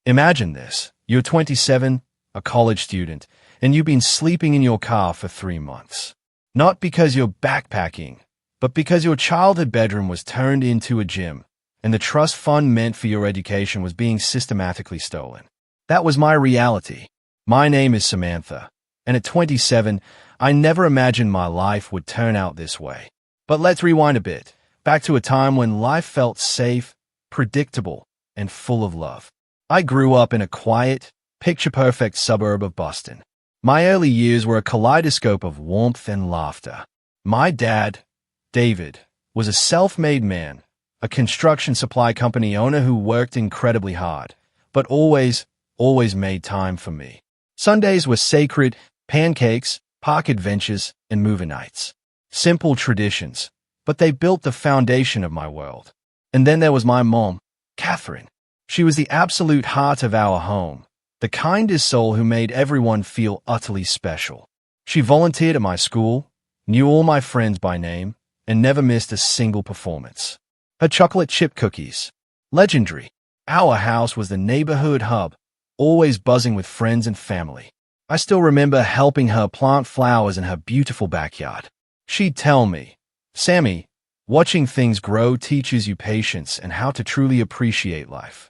Imagine this. You're 27, a college student, and you've been sleeping in your car for 3 months. Not because you're backpacking, but because your childhood bedroom was turned into a gym, and the trust fund meant for your education was being systematically stolen. That was my reality. My name is Samantha, and at 27, I never imagined my life would turn out this way. But let's rewind a bit, back to a time when life felt safe, predictable, and full of love. I grew up in a quiet, picture-perfect suburb of Boston. My early years were a kaleidoscope of warmth and laughter. My dad, David, was a self-made man, a construction supply company owner who worked incredibly hard, but always made time for me. Sundays were sacred: pancakes, park adventures, and movie nights. Simple traditions, but they built the foundation of my world. And then there was my mom, Catherine. She was the absolute heart of our home, the kindest soul who made everyone feel utterly special. She volunteered at my school, knew all my friends by name, and never missed a single performance. Her chocolate chip cookies, legendary. Our house was the neighborhood hub, always buzzing with friends and family. I still remember helping her plant flowers in her beautiful backyard. She'd tell me, "Sammy, watching things grow teaches you patience and how to truly appreciate life."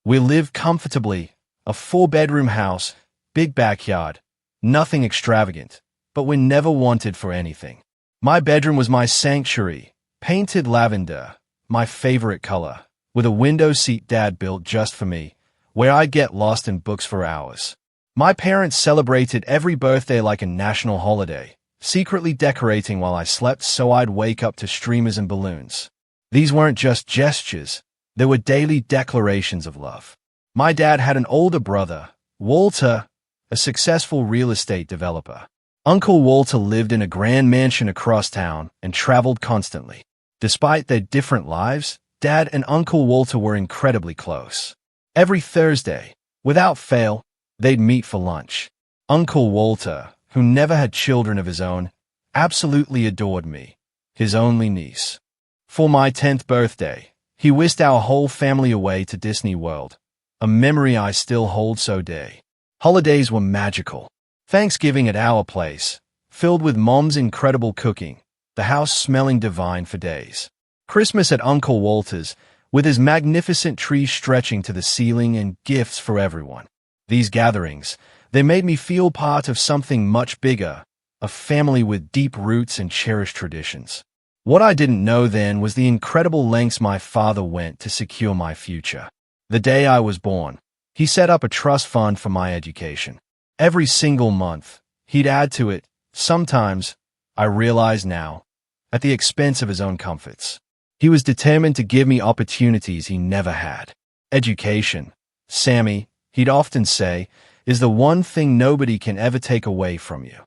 We lived comfortably, a 4-bedroom house, big backyard, nothing extravagant, but we never wanted for anything. My bedroom was my sanctuary, painted lavender, my favorite color, with a window seat Dad built just for me, where I'd get lost in books for hours. My parents celebrated every birthday like a national holiday, secretly decorating while I slept so I'd wake up to streamers and balloons. These weren't just gestures, they were daily declarations of love. My dad had an older brother, Walter, a successful real estate developer. Uncle Walter lived in a grand mansion across town and traveled constantly. Despite their different lives, Dad and Uncle Walter were incredibly close. Every Thursday, without fail, they'd meet for lunch. Uncle Walter, who never had children of his own, absolutely adored me, his only niece. For my 10th birthday, he whisked our whole family away to Disney World, a memory I still hold so dear. Holidays were magical. Thanksgiving at our place, filled with Mom's incredible cooking, the house smelling divine for days. Christmas at Uncle Walter's, with his magnificent tree stretching to the ceiling and gifts for everyone. These gatherings, they made me feel part of something much bigger, a family with deep roots and cherished traditions. What I didn't know then was the incredible lengths my father went to secure my future. The day I was born, he set up a trust fund for my education. Every single month, he'd add to it, sometimes, I realize now, at the expense of his own comforts. He was determined to give me opportunities he never had. Education, Sammy, he'd often say, is the one thing nobody can ever take away from you.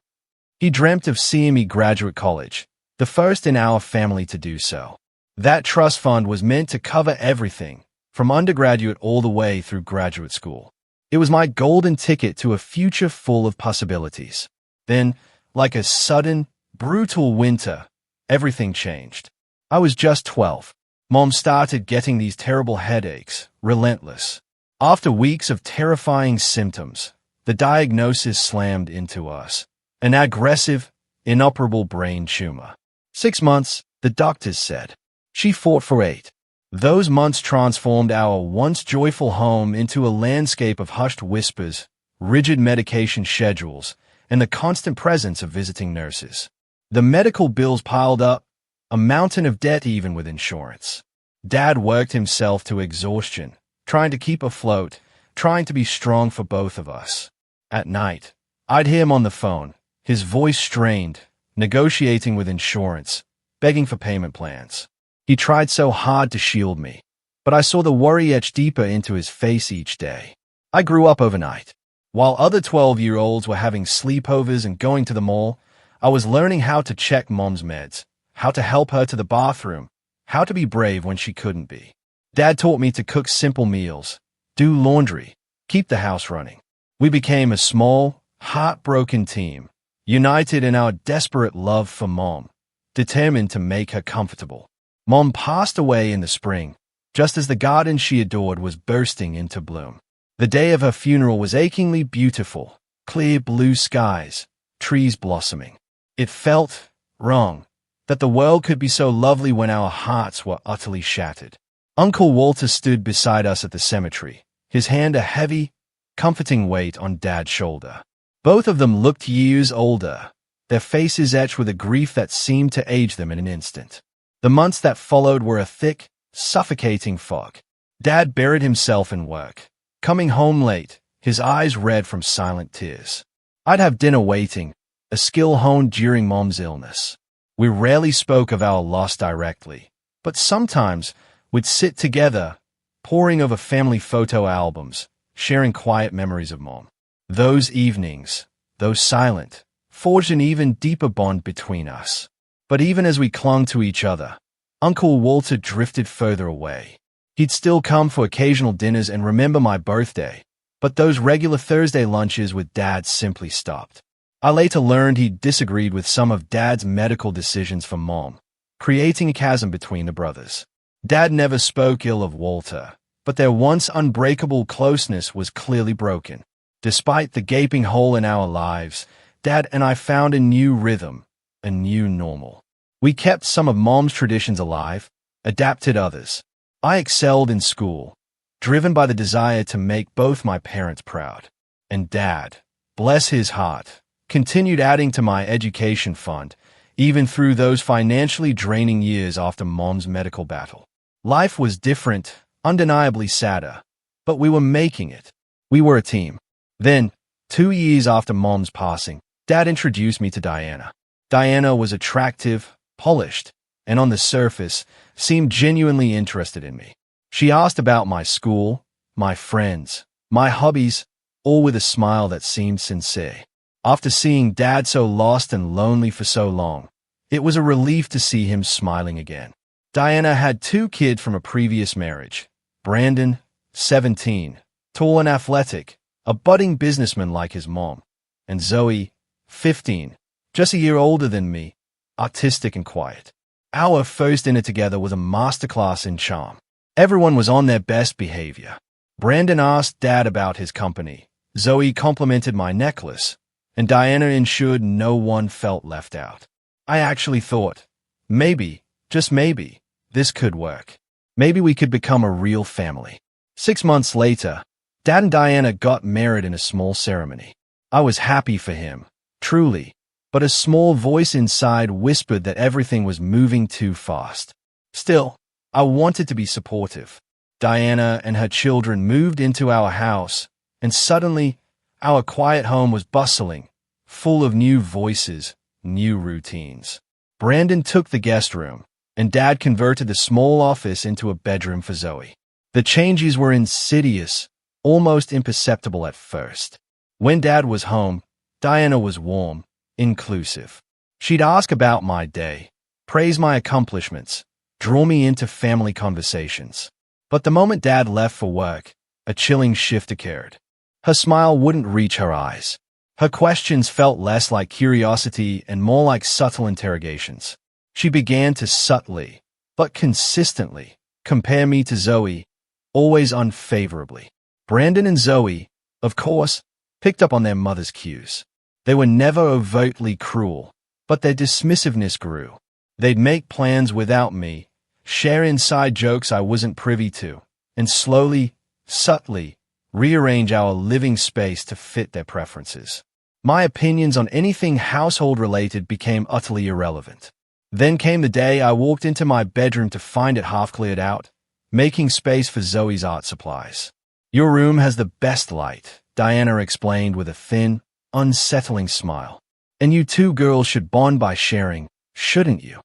He dreamt of seeing me graduate college, the first in our family to do so. That trust fund was meant to cover everything, from undergraduate all the way through graduate school. It was my golden ticket to a future full of possibilities. Then, like a sudden, brutal winter, everything changed. I was just 12. Mom started getting these terrible headaches, relentless. After weeks of terrifying symptoms, the diagnosis slammed into us. An aggressive, inoperable brain tumor. 6 months, the doctors said. She fought for 8. Those months transformed our once joyful home into a landscape of hushed whispers, rigid medication schedules, and the constant presence of visiting nurses. The medical bills piled up, a mountain of debt even with insurance. Dad worked himself to exhaustion, trying to keep afloat, trying to be strong for both of us. At night, I'd hear him on the phone, his voice strained, negotiating with insurance, begging for payment plans. He tried so hard to shield me, but I saw the worry etch deeper into his face each day. I grew up overnight. While other 12-year-olds were having sleepovers and going to the mall, I was learning how to check Mom's meds, how to help her to the bathroom, how to be brave when she couldn't be. Dad taught me to cook simple meals, do laundry, keep the house running. We became a small, heartbroken team, united in our desperate love for Mom, determined to make her comfortable. Mom passed away in the spring, just as the garden she adored was bursting into bloom. The day of her funeral was achingly beautiful. Clear blue skies, trees blossoming. It felt wrong that the world could be so lovely when our hearts were utterly shattered. Uncle Walter stood beside us at the cemetery, his hand a heavy, comforting weight on Dad's shoulder. Both of them looked years older, their faces etched with a grief that seemed to age them in an instant. The months that followed were a thick, suffocating fog. Dad buried himself in work, coming home late, his eyes red from silent tears. I'd have dinner waiting, a skill honed during Mom's illness. We rarely spoke of our loss directly, but sometimes we'd sit together, poring over family photo albums, sharing quiet memories of Mom. Those evenings, though silent, forged an even deeper bond between us. But even as we clung to each other, Uncle Walter drifted further away. He'd still come for occasional dinners and remember my birthday, but those regular Thursday lunches with Dad simply stopped. I later learned he disagreed with some of Dad's medical decisions for Mom, creating a chasm between the brothers. Dad never spoke ill of Walter, but their once unbreakable closeness was clearly broken. Despite the gaping hole in our lives, Dad and I found a new rhythm, a new normal. We kept some of Mom's traditions alive, adapted others. I excelled in school, driven by the desire to make both my parents proud. And Dad, bless his heart, continued adding to my education fund, even through those financially draining years after Mom's medical battle. Life was different, undeniably sadder, but we were making it. We were a team. Then, 2 years after Mom's passing, Dad introduced me to Diana. Diana was attractive, polished, and on the surface, seemed genuinely interested in me. She asked about my school, my friends, my hobbies, all with a smile that seemed sincere. After seeing Dad so lost and lonely for so long, it was a relief to see him smiling again. Diana had 2 kids from a previous marriage. Brandon, 17, tall and athletic, a budding businessman like his mom, and Zoe, 15, just a year older than me, artistic and quiet. Our first dinner together was a masterclass in charm. Everyone was on their best behavior. Brandon asked Dad about his company. Zoe complimented my necklace, and Diana ensured no one felt left out. I actually thought, maybe, just maybe, this could work. Maybe we could become a real family. 6 months later, Dad and Diana got married in a small ceremony. I was happy for him, truly, but a small voice inside whispered that everything was moving too fast. Still, I wanted to be supportive. Diana and her children moved into our house, and suddenly, our quiet home was bustling, full of new voices, new routines. Brandon took the guest room, and Dad converted the small office into a bedroom for Zoe. The changes were insidious, almost imperceptible at first. When Dad was home, Diana was warm, inclusive. She'd ask about my day, praise my accomplishments, draw me into family conversations. But the moment Dad left for work, a chilling shift occurred. Her smile wouldn't reach her eyes. Her questions felt less like curiosity and more like subtle interrogations. She began to subtly, but consistently, compare me to Zoe, always unfavorably. Brandon and Zoe, of course, picked up on their mother's cues. They were never overtly cruel, but their dismissiveness grew. They'd make plans without me, share inside jokes I wasn't privy to, and slowly, subtly, rearrange our living space to fit their preferences. My opinions on anything household-related became utterly irrelevant. Then came the day I walked into my bedroom to find it half cleared out, making space for Zoe's art supplies. "Your room has the best light," Diana explained with a thin, unsettling smile. "And you two girls should bond by sharing, shouldn't you?"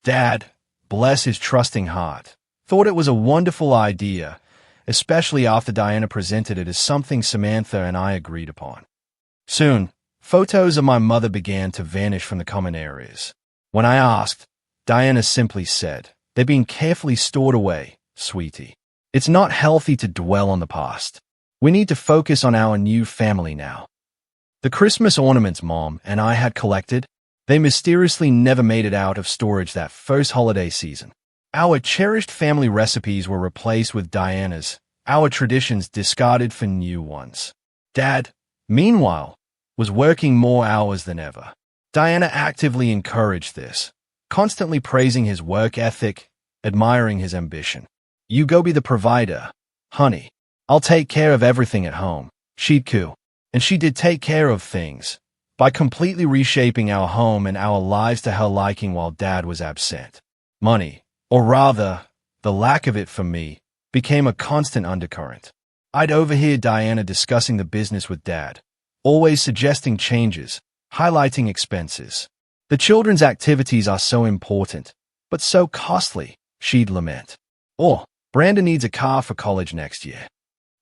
Dad, bless his trusting heart, thought it was a wonderful idea, especially after Diana presented it as something Samantha and I agreed upon. Soon, photos of my mother began to vanish from the common areas. When I asked, Diana simply said, "They're being carefully stored away, sweetie. It's not healthy to dwell on the past. We need to focus on our new family now." The Christmas ornaments Mom and I had collected, they mysteriously never made it out of storage that first holiday season. Our cherished family recipes were replaced with Diana's, our traditions discarded for new ones. Dad, meanwhile, was working more hours than ever. Diana actively encouraged this, constantly praising his work ethic, admiring his ambition. "You go be the provider, honey. I'll take care of everything at home," she'd coo. And she did take care of things, by completely reshaping our home and our lives to her liking while Dad was absent. Money, or rather, the lack of it for me, became a constant undercurrent. I'd overhear Diana discussing the business with Dad, always suggesting changes, highlighting expenses. "The children's activities are so important, but so costly," she'd lament. Or, "Brandon needs a car for college next year."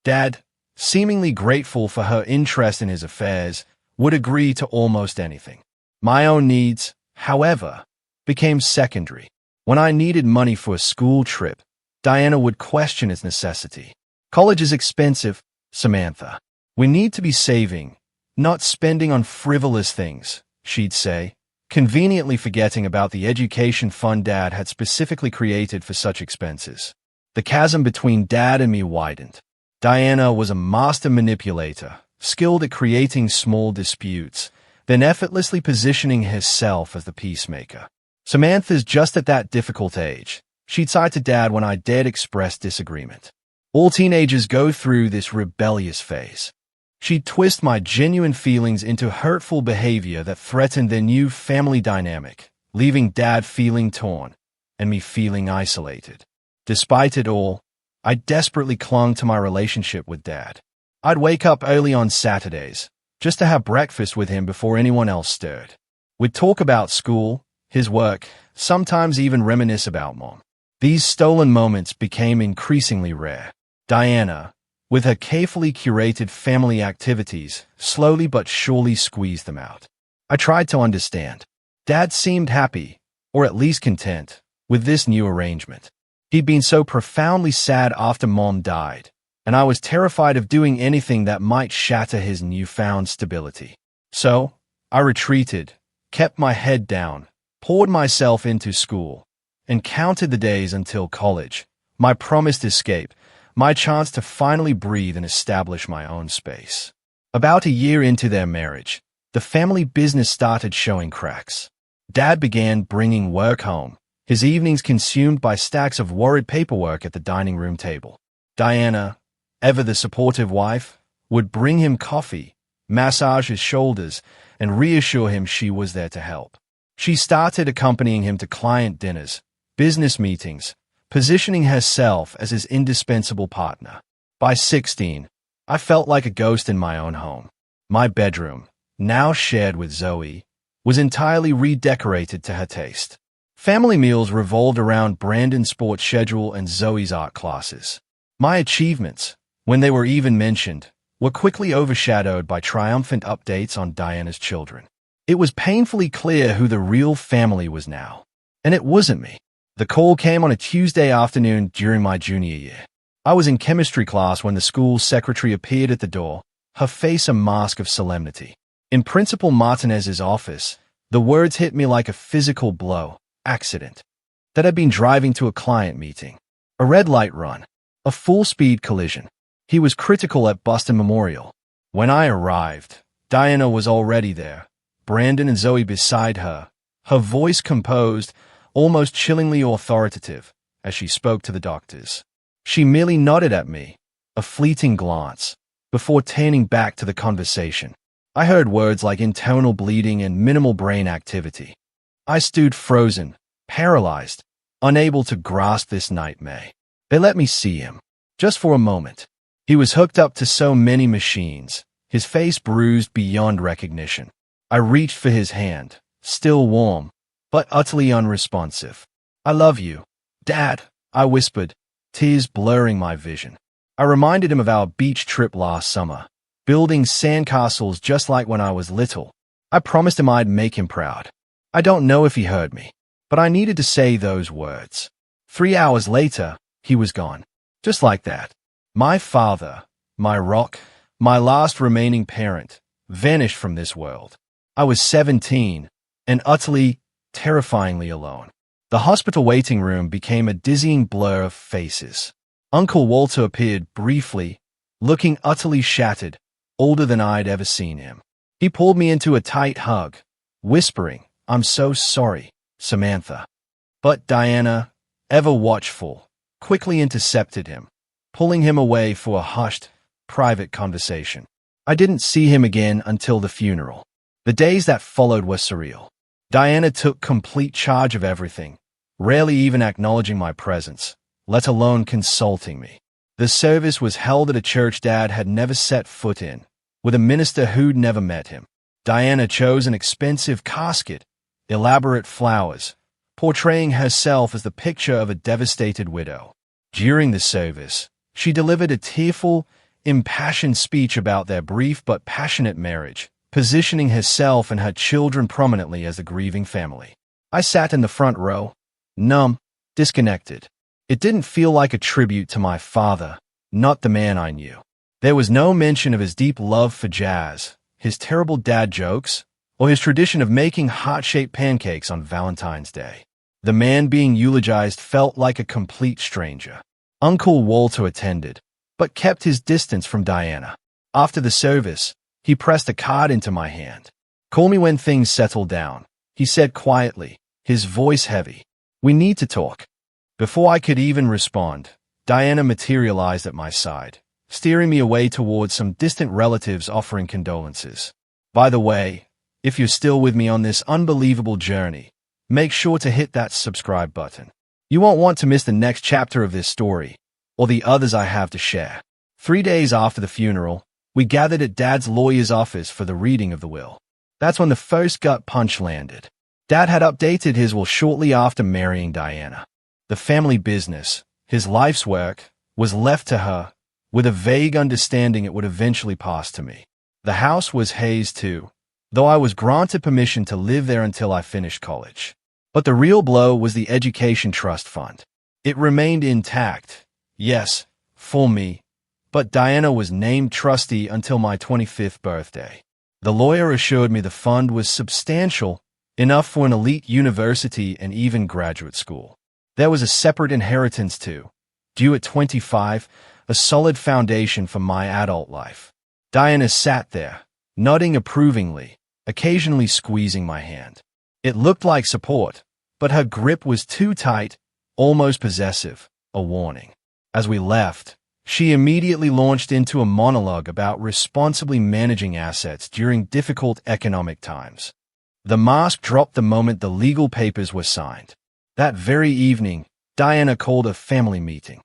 Dad, seemingly grateful for her interest in his affairs, would agree to almost anything. My own needs, however, became secondary. When I needed money for a school trip, Diana would question its necessity. "College is expensive, Samantha. We need to be saving, not spending on frivolous things," she'd say, conveniently forgetting about the education fund Dad had specifically created for such expenses. The chasm between Dad and me widened. Diana was a master manipulator, skilled at creating small disputes, then effortlessly positioning herself as the peacemaker. Samantha's just at that difficult age. She'd side to Dad when I dared express disagreement. All teenagers go through this rebellious phase. She'd twist my genuine feelings into hurtful behavior that threatened their new family dynamic, leaving Dad feeling torn and me feeling isolated. Despite it all, I desperately clung to my relationship with Dad. I'd wake up early on Saturdays, just to have breakfast with him before anyone else stirred. We'd talk about school, his work, sometimes even reminisce about Mom. These stolen moments became increasingly rare. Diana, with her carefully curated family activities, slowly but surely squeezed them out. I tried to understand. Dad seemed happy, or at least content, with this new arrangement. He'd been so profoundly sad after Mom died, and I was terrified of doing anything that might shatter his newfound stability. So, I retreated, kept my head down, poured myself into school, and counted the days until college, my promised escape, my chance to finally breathe and establish my own space. About a year into their marriage, the family business started showing cracks. Dad began bringing work home, his evenings consumed by stacks of worried paperwork at the dining room table. Diana, ever the supportive wife, would bring him coffee, massage his shoulders, and reassure him she was there to help. She started accompanying him to client dinners, business meetings, positioning herself as his indispensable partner. By 16, I felt like a ghost in my own home. My bedroom, now shared with Zoe, was entirely redecorated to her taste. Family meals revolved around Brandon's sports schedule and Zoe's art classes. My achievements, when they were even mentioned, were quickly overshadowed by triumphant updates on Diana's children. It was painfully clear who the real family was now. And it wasn't me. The call came on a Tuesday afternoon during my junior year. I was in chemistry class when the school secretary appeared at the door, her face a mask of solemnity. In Principal Martinez's office, the words hit me like a physical blow. Accident. That had been driving to a client meeting. A red light run. A full-speed collision. He was critical at Boston Memorial. When I arrived, Diana was already there, Brandon and Zoe beside her, her voice composed, almost chillingly authoritative, as she spoke to the doctors. She merely nodded at me, a fleeting glance, before turning back to the conversation. I heard words like internal bleeding and minimal brain activity. I stood frozen, paralyzed, unable to grasp this nightmare. They let me see him, just for a moment. He was hooked up to so many machines, his face bruised beyond recognition. I reached for his hand, still warm, but utterly unresponsive. "I love you, Dad," I whispered, tears blurring my vision. I reminded him of our beach trip last summer, building sandcastles just like when I was little. I promised him I'd make him proud. I don't know if he heard me, but I needed to say those words. 3 hours later, he was gone. Just like that. My father, my rock, my last remaining parent, vanished from this world. I was 17, and utterly, terrifyingly alone. The hospital waiting room became a dizzying blur of faces. Uncle Walter appeared briefly, looking utterly shattered, older than I'd ever seen him. He pulled me into a tight hug, whispering, "I'm so sorry, Samantha." But Diana, ever watchful, quickly intercepted him, pulling him away for a hushed, private conversation. I didn't see him again until the funeral. The days that followed were surreal. Diana took complete charge of everything, rarely even acknowledging my presence, let alone consulting me. The service was held at a church Dad had never set foot in, with a minister who'd never met him. Diana chose an expensive casket, elaborate flowers, portraying herself as the picture of a devastated widow. During the service, she delivered a tearful, impassioned speech about their brief but passionate marriage, positioning herself and her children prominently as the grieving family. I sat in the front row, numb, disconnected. It didn't feel like a tribute to my father, not the man I knew. There was no mention of his deep love for jazz, his terrible dad jokes, or his tradition of making heart-shaped pancakes on Valentine's Day. The man being eulogized felt like a complete stranger. Uncle Walter attended, but kept his distance from Diana. After the service, he pressed a card into my hand. "Call me when things settle down," he said quietly, his voice heavy. "We need to talk." Before I could even respond, Diana materialized at my side, steering me away towards some distant relatives offering condolences. "By the way, if you're still with me on this unbelievable journey, make sure to hit that subscribe button. You won't want to miss the next chapter of this story, or the others I have to share." 3 days after the funeral, we gathered at Dad's lawyer's office for the reading of the will. That's when the first gut punch landed. Dad had updated his will shortly after marrying Diana. The family business, his life's work, was left to her, with a vague understanding it would eventually pass to me. The house was Hayes too, though I was granted permission to live there until I finished college. But the real blow was the education trust fund. It remained intact, yes, for me, but Diana was named trustee until my 25th birthday. The lawyer assured me the fund was substantial, enough for an elite university and even graduate school. There was a separate inheritance too, due at 25, a solid foundation for my adult life. Diana sat there, nodding approvingly, occasionally squeezing my hand. It looked like support, but her grip was too tight, almost possessive, a warning. As we left, she immediately launched into a monologue about responsibly managing assets during difficult economic times. The mask dropped the moment the legal papers were signed. That very evening, Diana called a family meeting.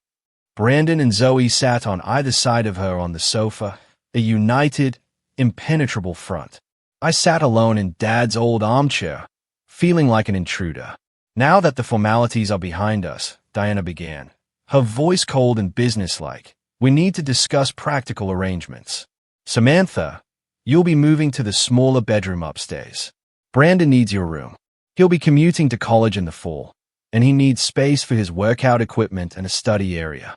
Brandon and Zoe sat on either side of her on the sofa, a united, impenetrable front. I sat alone in Dad's old armchair, feeling like an intruder. "Now that the formalities are behind us," Diana began, her voice cold and businesslike, "we need to discuss practical arrangements. Samantha, you'll be moving to the smaller bedroom upstairs. Brandon needs your room. He'll be commuting to college in the fall, and he needs space for his workout equipment and a study area.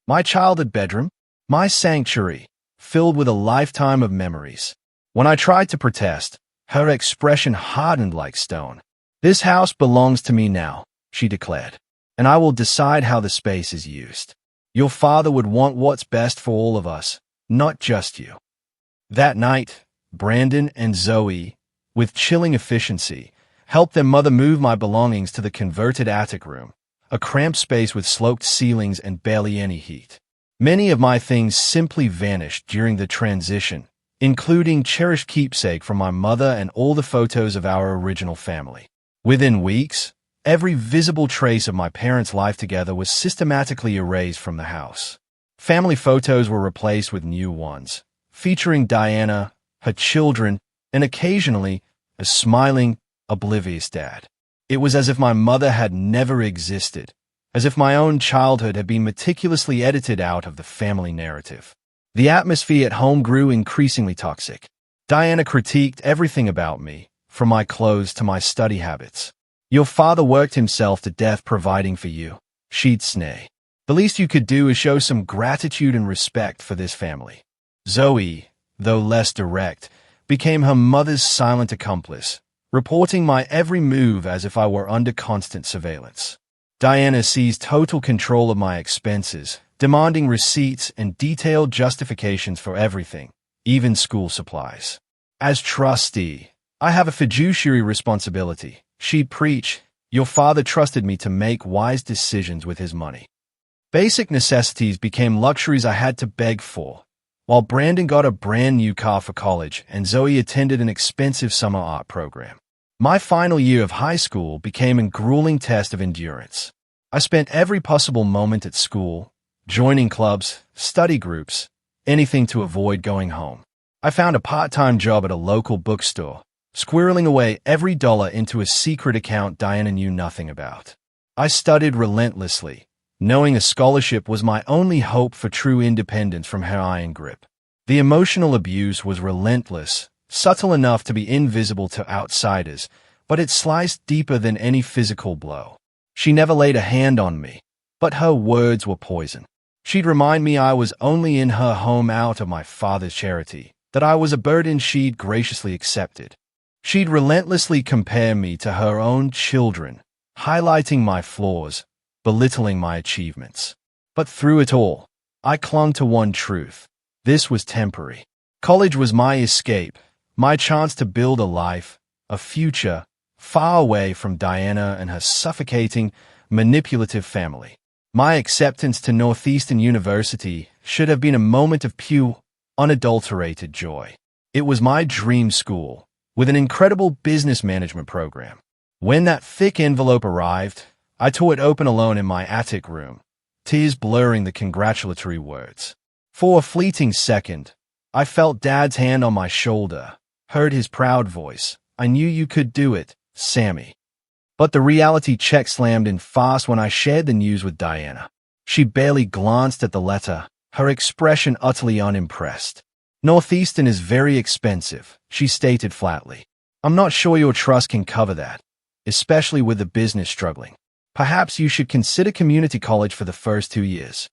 My childhood bedroom, my sanctuary, filled with a lifetime of memories." When I tried to protest, her expression hardened like stone. "This house belongs to me now," she declared, "and I will decide how the space is used. Your father would want what's best for all of us, not just you." That night, Brandon and Zoe, with chilling efficiency, helped their mother move my belongings to the converted attic room, a cramped space with sloped ceilings and barely any heat. Many of my things simply vanished during the transition, including cherished keepsake from my mother and all the photos of our original family. Within weeks, every visible trace of my parents' life together was systematically erased from the house. Family photos were replaced with new ones, featuring Diana, her children, and occasionally a smiling, oblivious Dad. It was as if my mother had never existed, as if my own childhood had been meticulously edited out of the family narrative. The atmosphere at home grew increasingly toxic. Diana critiqued everything about me, from my clothes to my study habits. "Your father worked himself to death providing for you," she'd snay. "The least you could do is show some gratitude and respect for this family." Zoe, though less direct, became her mother's silent accomplice, reporting my every move as if I were under constant surveillance. Diana seized total control of my expenses, demanding receipts and detailed justifications for everything, even school supplies. As trustee, I have a fiduciary responsibility. She'd preach, "Your father trusted me to make wise decisions with his money." Basic necessities became luxuries I had to beg for, while Brandon got a brand new car for college and Zoe attended an expensive summer art program. My final year of high school became a grueling test of endurance. I spent every possible moment at school, joining clubs, study groups, anything to avoid going home. I found a part-time job at a local bookstore, squirreling away every dollar into a secret account Diana knew nothing about. I studied relentlessly, knowing a scholarship was my only hope for true independence from her iron grip. The emotional abuse was relentless, subtle enough to be invisible to outsiders, but it sliced deeper than any physical blow. She never laid a hand on me, but her words were poison. She'd remind me I was only in her home out of my father's charity, that I was a burden she'd graciously accepted. She'd relentlessly compare me to her own children, highlighting my flaws, belittling my achievements. But through it all, I clung to one truth. This was temporary. College was my escape, my chance to build a life, a future, far away from Diana and her suffocating, manipulative family. My acceptance to Northeastern University should have been a moment of pure, unadulterated joy. It was my dream school, with an incredible business management program. When that thick envelope arrived, I tore it open alone in my attic room, tears blurring the congratulatory words. For a fleeting second, I felt Dad's hand on my shoulder, heard his proud voice. "I knew you could do it, Sammy." But the reality check slammed in fast when I shared the news with Diana. She barely glanced at the letter, her expression utterly unimpressed. "Northeastern is very expensive," she stated flatly. "I'm not sure your trust can cover that, especially with the business struggling. Perhaps you should consider community college for the first 2 years."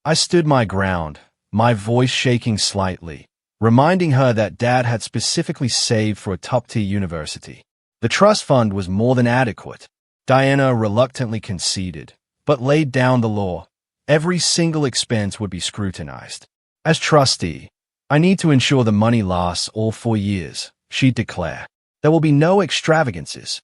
I stood my ground, my voice shaking slightly, reminding her that Dad had specifically saved for a top-tier university. The trust fund was more than adequate. Diana reluctantly conceded, but laid down the law. Every single expense would be scrutinized. "As trustee, I need to ensure the money lasts all 4 years," she'd declare. "There will be no extravagances."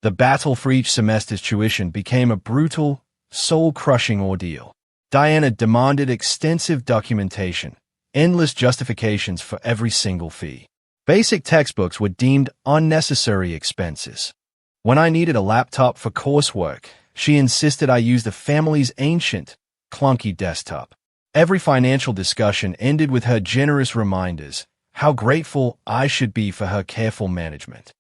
The battle for each semester's tuition became a brutal, soul-crushing ordeal. Diana demanded extensive documentation, endless justifications for every single fee. Basic textbooks were deemed unnecessary expenses. When I needed a laptop for coursework, she insisted I use the family's ancient, clunky desktop. Every financial discussion ended with her generous reminders, how grateful I should be for her careful management.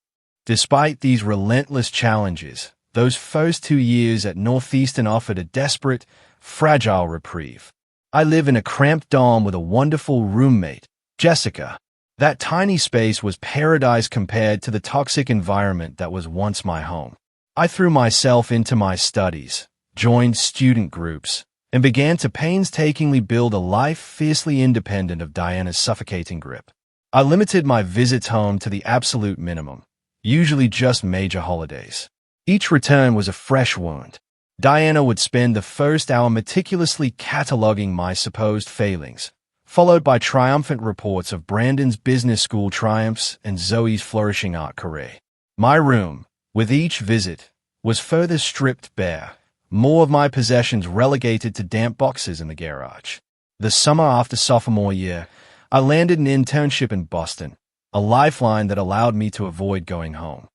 Despite these relentless challenges, those first 2 years at Northeastern offered a desperate, fragile reprieve. I live in a cramped dorm with a wonderful roommate, Jessica. That tiny space was paradise compared to the toxic environment that was once my home. I threw myself into my studies, joined student groups, and began to painstakingly build a life fiercely independent of Diana's suffocating grip. I limited my visits home to the absolute minimum, usually just major holidays. Each return was a fresh wound. Diana would spend the first hour meticulously cataloging my supposed failings, followed by triumphant reports of Brandon's business school triumphs and Zoe's flourishing art career. My room, with each visit, was further stripped bare, more of my possessions relegated to damp boxes in the garage. The summer after sophomore year, I landed an internship in Boston, a lifeline that allowed me to avoid going home.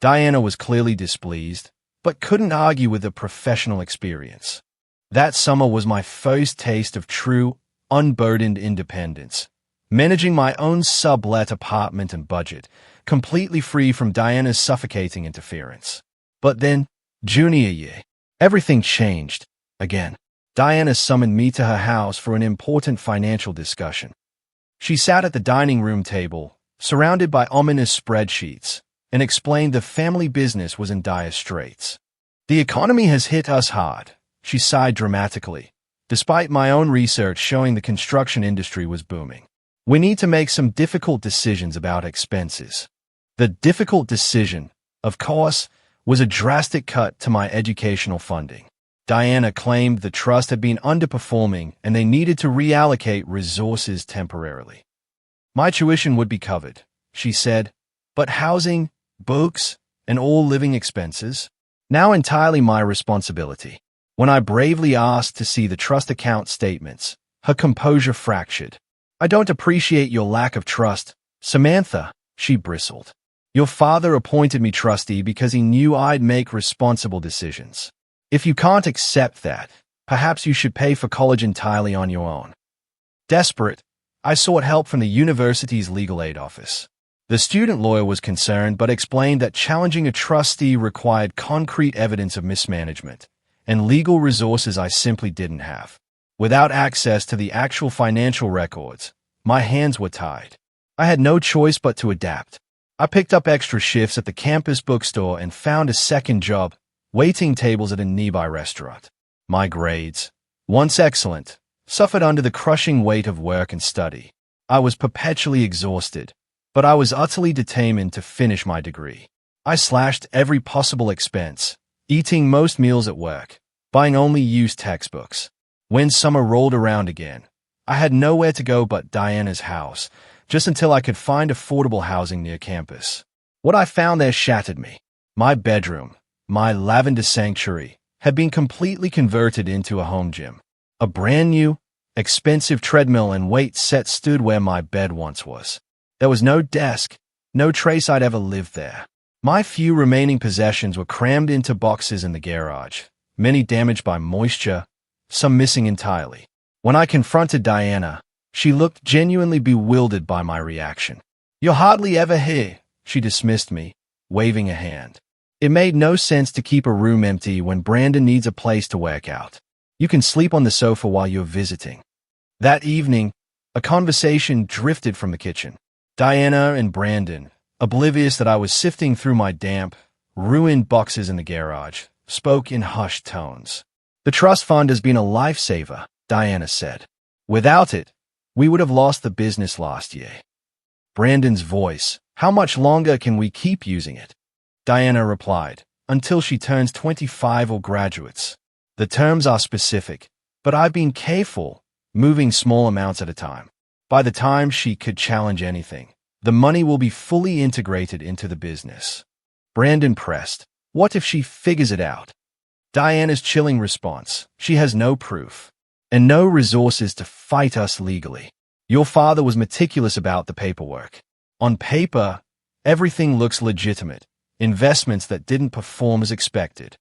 Diana was clearly displeased, but couldn't argue with the professional experience. That summer was my first taste of true, unburdened independence, managing my own sublet apartment and budget, completely free from Diana's suffocating interference. But then, junior year, everything changed, again. Diana summoned me to her house for an important financial discussion. She sat at the dining room table, surrounded by ominous spreadsheets, and explained the family business was in dire straits. "The economy has hit us hard," she sighed dramatically, despite my own research showing the construction industry was booming. "We need to make some difficult decisions about expenses." The difficult decision, of course, was a drastic cut to my educational funding. Diana claimed the trust had been underperforming and they needed to reallocate resources temporarily. My tuition would be covered, she said, but housing, books, and all living expenses? Now entirely my responsibility. When I bravely asked to see the trust account statements, her composure fractured. I don't appreciate your lack of trust, Samantha, she bristled. Your father appointed me trustee because he knew I'd make responsible decisions. If you can't accept that, perhaps you should pay for college entirely on your own. Desperate, I sought help from the university's legal aid office. The student lawyer was concerned but explained that challenging a trustee required concrete evidence of mismanagement and legal resources I simply didn't have. Without access to the actual financial records, my hands were tied. I had no choice but to adapt. I picked up extra shifts at the campus bookstore and found a second job, waiting tables at a nearby restaurant. My grades, once excellent, suffered under the crushing weight of work and study. I was perpetually exhausted, but I was utterly determined to finish my degree. I slashed every possible expense, eating most meals at work, buying only used textbooks. When summer rolled around again, I had nowhere to go but Diana's house, just until I could find affordable housing near campus. What I found there shattered me. My bedroom, my lavender sanctuary, had been completely converted into a home gym. A brand new, expensive treadmill and weight set stood where my bed once was. There was no desk, no trace I'd ever lived there. My few remaining possessions were crammed into boxes in the garage, many damaged by moisture, some missing entirely. When I confronted Diana, she looked genuinely bewildered by my reaction. "You're hardly ever here," she dismissed me, waving a hand. It made no sense to keep a room empty when Brandon needs a place to work out. You can sleep on the sofa while you're visiting. That evening, a conversation drifted from the kitchen. Diana and Brandon, oblivious that I was sifting through my damp, ruined boxes in the garage, spoke in hushed tones. "The trust fund has been a lifesaver," Diana said. "Without it, we would have lost the business last year." Brandon's voice, "How much longer can we keep using it?" Diana replied, "Until she turns 25 or graduates. The terms are specific, but I've been careful, moving small amounts at a time. By the time she could challenge anything, the money will be fully integrated into the business." Brandon pressed, "What if she figures it out?" Diana's chilling response, "She has no proof, and no resources to fight us legally. Your father was meticulous about the paperwork. On paper, everything looks legitimate, investments that didn't perform as expected."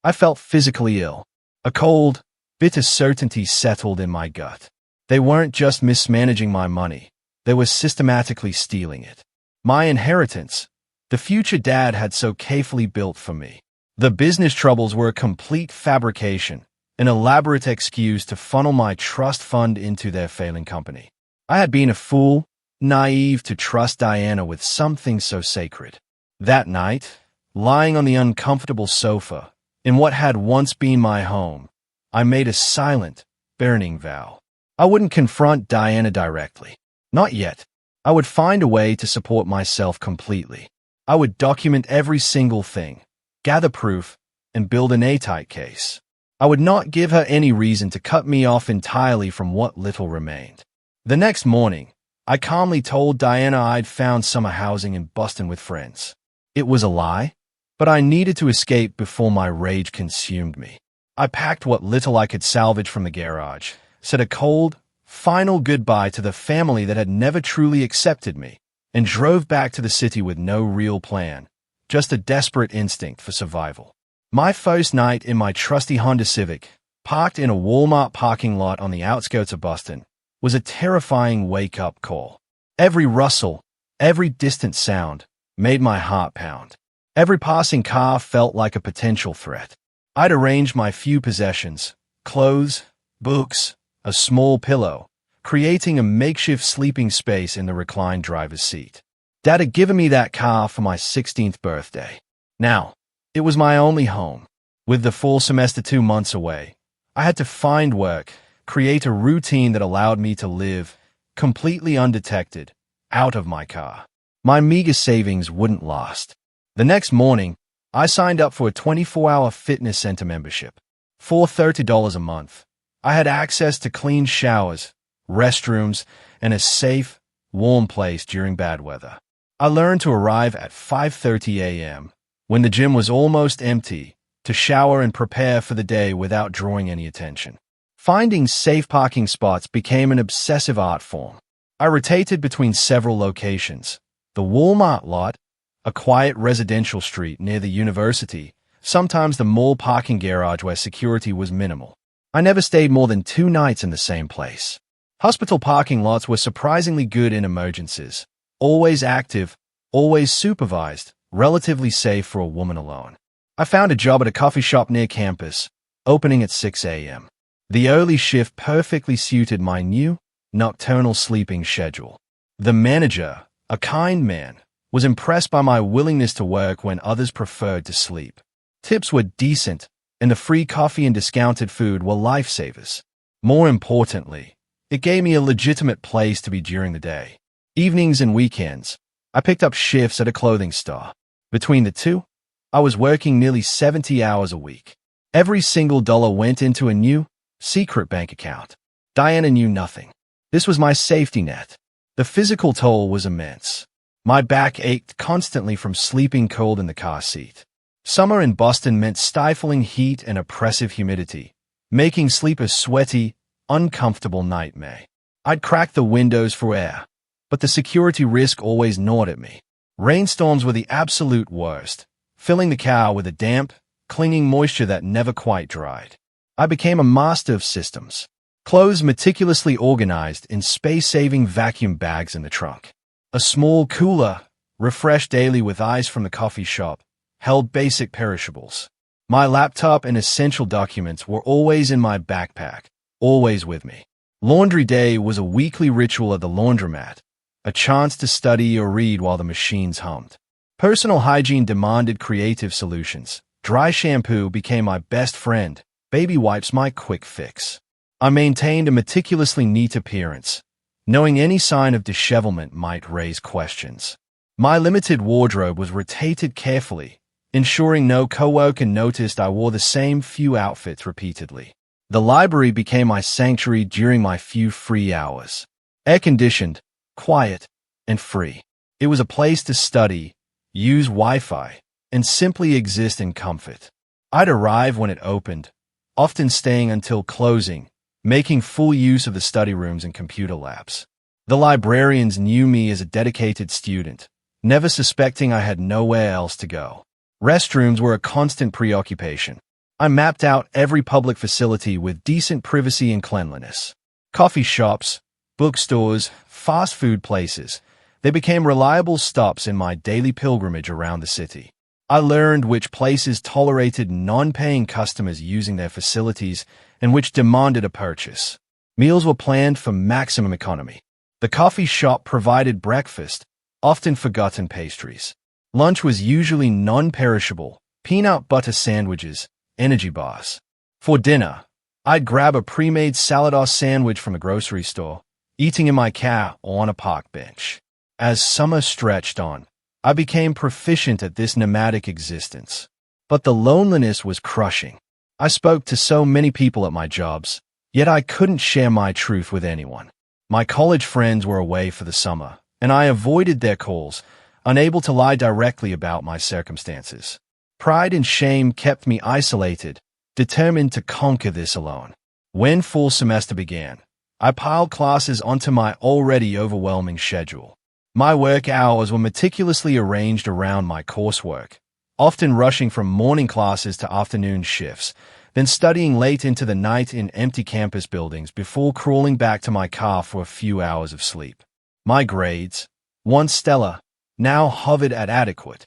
I felt physically ill. A cold, bitter certainty settled in my gut. They weren't just mismanaging my money, they were systematically stealing it. My inheritance, the future dad had so carefully built for me. The business troubles were a complete fabrication, an elaborate excuse to funnel my trust fund into their failing company. I had been a fool, naive to trust Diana with something so sacred. That night, lying on the uncomfortable sofa, in what had once been my home, I made a silent, burning vow. I wouldn't confront Diana directly. Not yet. I would find a way to support myself completely. I would document every single thing, gather proof, and build an airtight case. I would not give her any reason to cut me off entirely from what little remained. The next morning, I calmly told Diana I'd found summer housing in Boston with friends. It was a lie, but I needed to escape before my rage consumed me. I packed what little I could salvage from the garage, said a cold, final goodbye to the family that had never truly accepted me, and drove back to the city with no real plan, just a desperate instinct for survival. My first night in my trusty Honda Civic, parked in a Walmart parking lot on the outskirts of Boston, was a terrifying wake-up call. Every rustle, every distant sound, made my heart pound. Every passing car felt like a potential threat. I'd arranged my few possessions, clothes, books, a small pillow, creating a makeshift sleeping space in the reclined driver's seat. Dad had given me that car for my 16th birthday. Now, it was my only home. With the fall semester 2 months away, I had to find work, create a routine that allowed me to live, completely undetected, out of my car. My meager savings wouldn't last. The next morning, I signed up for a 24-hour fitness center membership. For $30 a month, I had access to clean showers, restrooms, and a safe, warm place during bad weather. I learned to arrive at 5:30 a.m., when the gym was almost empty, to shower and prepare for the day without drawing any attention. Finding safe parking spots became an obsessive art form. I rotated between several locations: the Walmart lot, a quiet residential street near the university, sometimes the mall parking garage where security was minimal. I never stayed more than 2 nights in the same place. Hospital parking lots were surprisingly good in emergencies. Always active, always supervised, relatively safe for a woman alone. I found a job at a coffee shop near campus, opening at 6 a.m. The early shift perfectly suited my new, nocturnal sleeping schedule. The manager, a kind man, was impressed by my willingness to work when others preferred to sleep. Tips were decent, and the free coffee and discounted food were lifesavers. More importantly, it gave me a legitimate place to be during the day. Evenings and weekends, I picked up shifts at a clothing store. Between the two, I was working nearly 70 hours a week. Every single dollar went into a new, secret bank account. Diana knew nothing. This was my safety net. The physical toll was immense. My back ached constantly from sleeping cold in the car seat. Summer in Boston meant stifling heat and oppressive humidity, making sleep a sweaty, uncomfortable nightmare. I'd crack the windows for air, but the security risk always gnawed at me. Rainstorms were the absolute worst, filling the car with a damp, clinging moisture that never quite dried. I became a master of systems. Clothes meticulously organized in space-saving vacuum bags in the trunk. A small cooler, refreshed daily with ice from the coffee shop, held basic perishables. My laptop and essential documents were always in my backpack, always with me. Laundry day was a weekly ritual at the laundromat, a chance to study or read while the machines hummed. Personal hygiene demanded creative solutions. Dry shampoo became my best friend, baby wipes my quick fix. I maintained a meticulously neat appearance, knowing any sign of dishevelment might raise questions. My limited wardrobe was rotated carefully, ensuring no coworker noticed I wore the same few outfits repeatedly. The library became my sanctuary during my few free hours. Air-conditioned, quiet, and free. It was a place to study, use Wi-Fi, and simply exist in comfort. I'd arrive when it opened, often staying until closing, making full use of the study rooms and computer labs. The librarians knew me as a dedicated student, never suspecting I had nowhere else to go. Restrooms were a constant preoccupation. I mapped out every public facility with decent privacy and cleanliness. Coffee shops, bookstores, fast food places, they became reliable stops in my daily pilgrimage around the city. I learned which places tolerated non-paying customers using their facilities and which demanded a purchase. Meals were planned for maximum economy. The coffee shop provided breakfast, often forgotten pastries. Lunch was usually non-perishable, peanut butter sandwiches, energy bars. For dinner, I'd grab a pre-made salad or sandwich from the grocery store, eating in my car or on a park bench. As summer stretched on, I became proficient at this nomadic existence. But the loneliness was crushing. I spoke to so many people at my jobs, yet I couldn't share my truth with anyone. My college friends were away for the summer, and I avoided their calls, unable to lie directly about my circumstances. Pride and shame kept me isolated, determined to conquer this alone. When fall semester began, I piled classes onto my already overwhelming schedule. My work hours were meticulously arranged around my coursework, often rushing from morning classes to afternoon shifts, then studying late into the night in empty campus buildings before crawling back to my car for a few hours of sleep. My grades, once stellar, now hovered at adequate.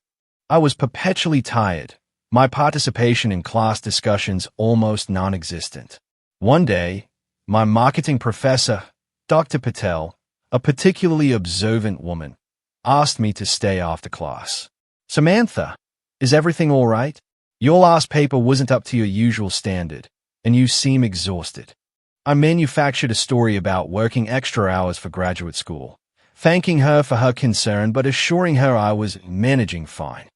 I was perpetually tired, my participation in class discussions almost non-existent. One day, my marketing professor, Dr. Patel, a particularly observant woman, asked me to stay after class. "Samantha, is everything all right? Your last paper wasn't up to your usual standard, and you seem exhausted." I manufactured a story about working extra hours for graduate school, thanking her for her concern but assuring her I was managing fine.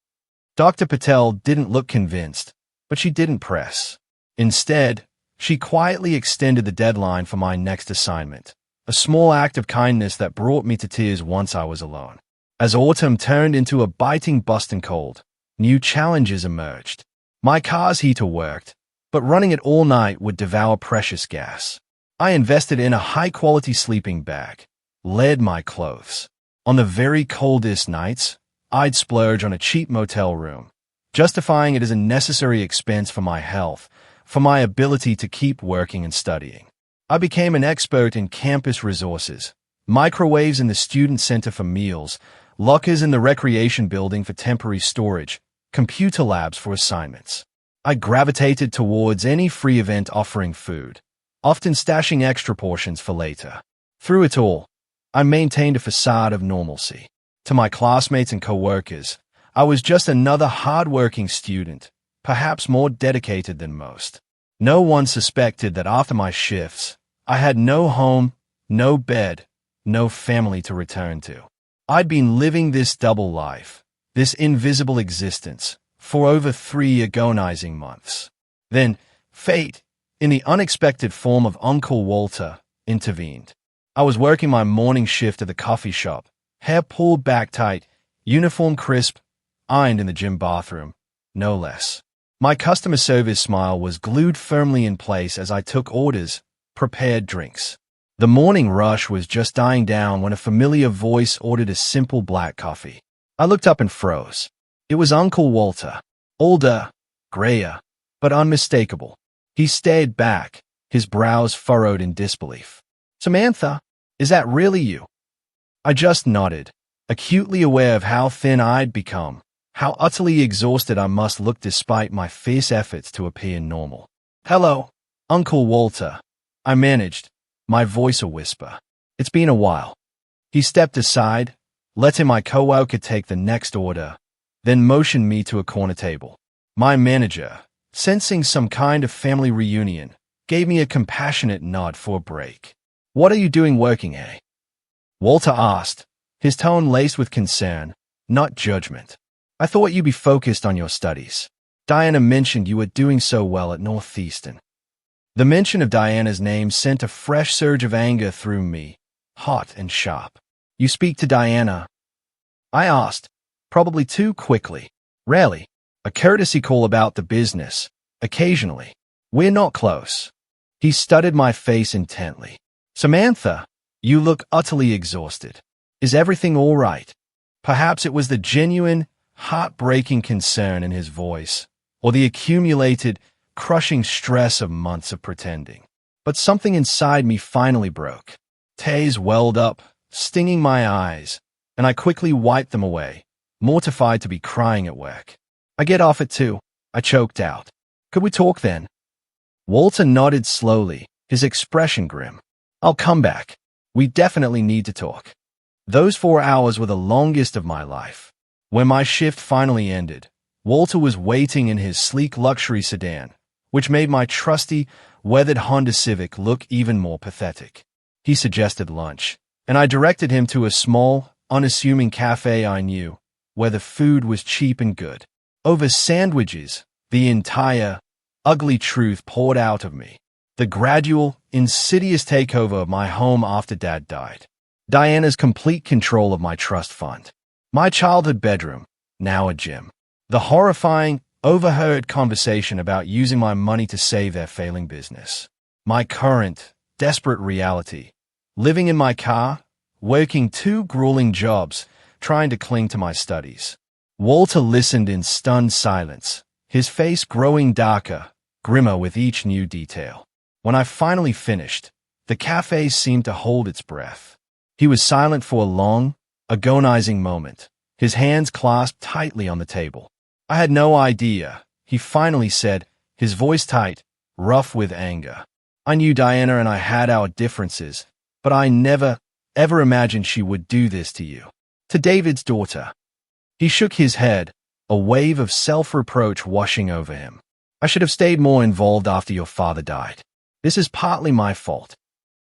Dr. Patel didn't look convinced, but she didn't press. Instead, she quietly extended the deadline for my next assignment, a small act of kindness that brought me to tears once I was alone. As autumn turned into a biting Boston cold, new challenges emerged. My car's heater worked, but running it all night would devour precious gas. I invested in a high-quality sleeping bag, led my clothes. On the very coldest nights, I'd splurge on a cheap motel room, justifying it as a necessary expense for my health, for my ability to keep working and studying. I became an expert in campus resources, microwaves in the student center for meals, lockers in the recreation building for temporary storage, computer labs for assignments. I gravitated towards any free event offering food, often stashing extra portions for later. Through it all, I maintained a facade of normalcy. To my classmates and coworkers, I was just another hard-working student, perhaps more dedicated than most. No one suspected that after my shifts, I had no home, no bed, no family to return to. I'd been living this double life, this invisible existence, for over 3 agonizing months. Then, fate, in the unexpected form of Uncle Walter, intervened. I was working my morning shift at the coffee shop, hair pulled back tight, uniform crisp, ironed in the gym bathroom, no less. My customer service smile was glued firmly in place as I took orders, prepared drinks. The morning rush was just dying down when a familiar voice ordered a simple black coffee. I looked up and froze. It was Uncle Walter, older, grayer, but unmistakable. He stared back, his brows furrowed in disbelief. "Samantha, is that really you?" I just nodded, acutely aware of how thin I'd become, how utterly exhausted I must look despite my fierce efforts to appear normal. "Hello, Uncle Walter," I managed, my voice a whisper. "It's been a while." He stepped aside, letting my coworker take the next order, then motioned me to a corner table. My manager, sensing some kind of family reunion, gave me a compassionate nod for a break. "What are you doing working, eh?" Walter asked, his tone laced with concern, not judgment. "I thought you'd be focused on your studies. Diana mentioned you were doing so well at Northeastern." The mention of Diana's name sent a fresh surge of anger through me, hot and sharp. "You speak to Diana?" I asked, probably too quickly. "Rarely. A courtesy call about the business. Occasionally. We're not close." He studied my face intently. "Samantha, you look utterly exhausted. Is everything all right?" Perhaps it was the genuine, heartbreaking concern in his voice, or the accumulated, crushing stress of months of pretending. But something inside me finally broke. Tears welled up, stinging my eyes, and I quickly wiped them away, mortified to be crying at work. "I get off at 2, I choked out. "Could we talk then?" Walter nodded slowly, his expression grim. "I'll come back. We definitely need to talk." Those 4 hours were the longest of my life. When my shift finally ended, Walter was waiting in his sleek luxury sedan, which made my trusty, weathered Honda Civic look even more pathetic. He suggested lunch, and I directed him to a small, unassuming cafe I knew, where the food was cheap and good. Over sandwiches, the entire, ugly truth poured out of me. The gradual, insidious takeover of my home after Dad died. Diana's complete control of my trust fund. My childhood bedroom, now a gym. The horrifying, overheard conversation about using my money to save their failing business. My current, desperate reality. Living in my car, working 2 grueling jobs, trying to cling to my studies. Walter listened in stunned silence, his face growing darker, grimmer with each new detail. When I finally finished, the cafe seemed to hold its breath. He was silent for a long, agonizing moment, his hands clasped tightly on the table. "I had no idea," he finally said, his voice tight, rough with anger. "I knew Diana and I had our differences, but I never, ever imagined she would do this to you. To David's daughter." He shook his head, a wave of self-reproach washing over him. "I should have stayed more involved after your father died. This is partly my fault."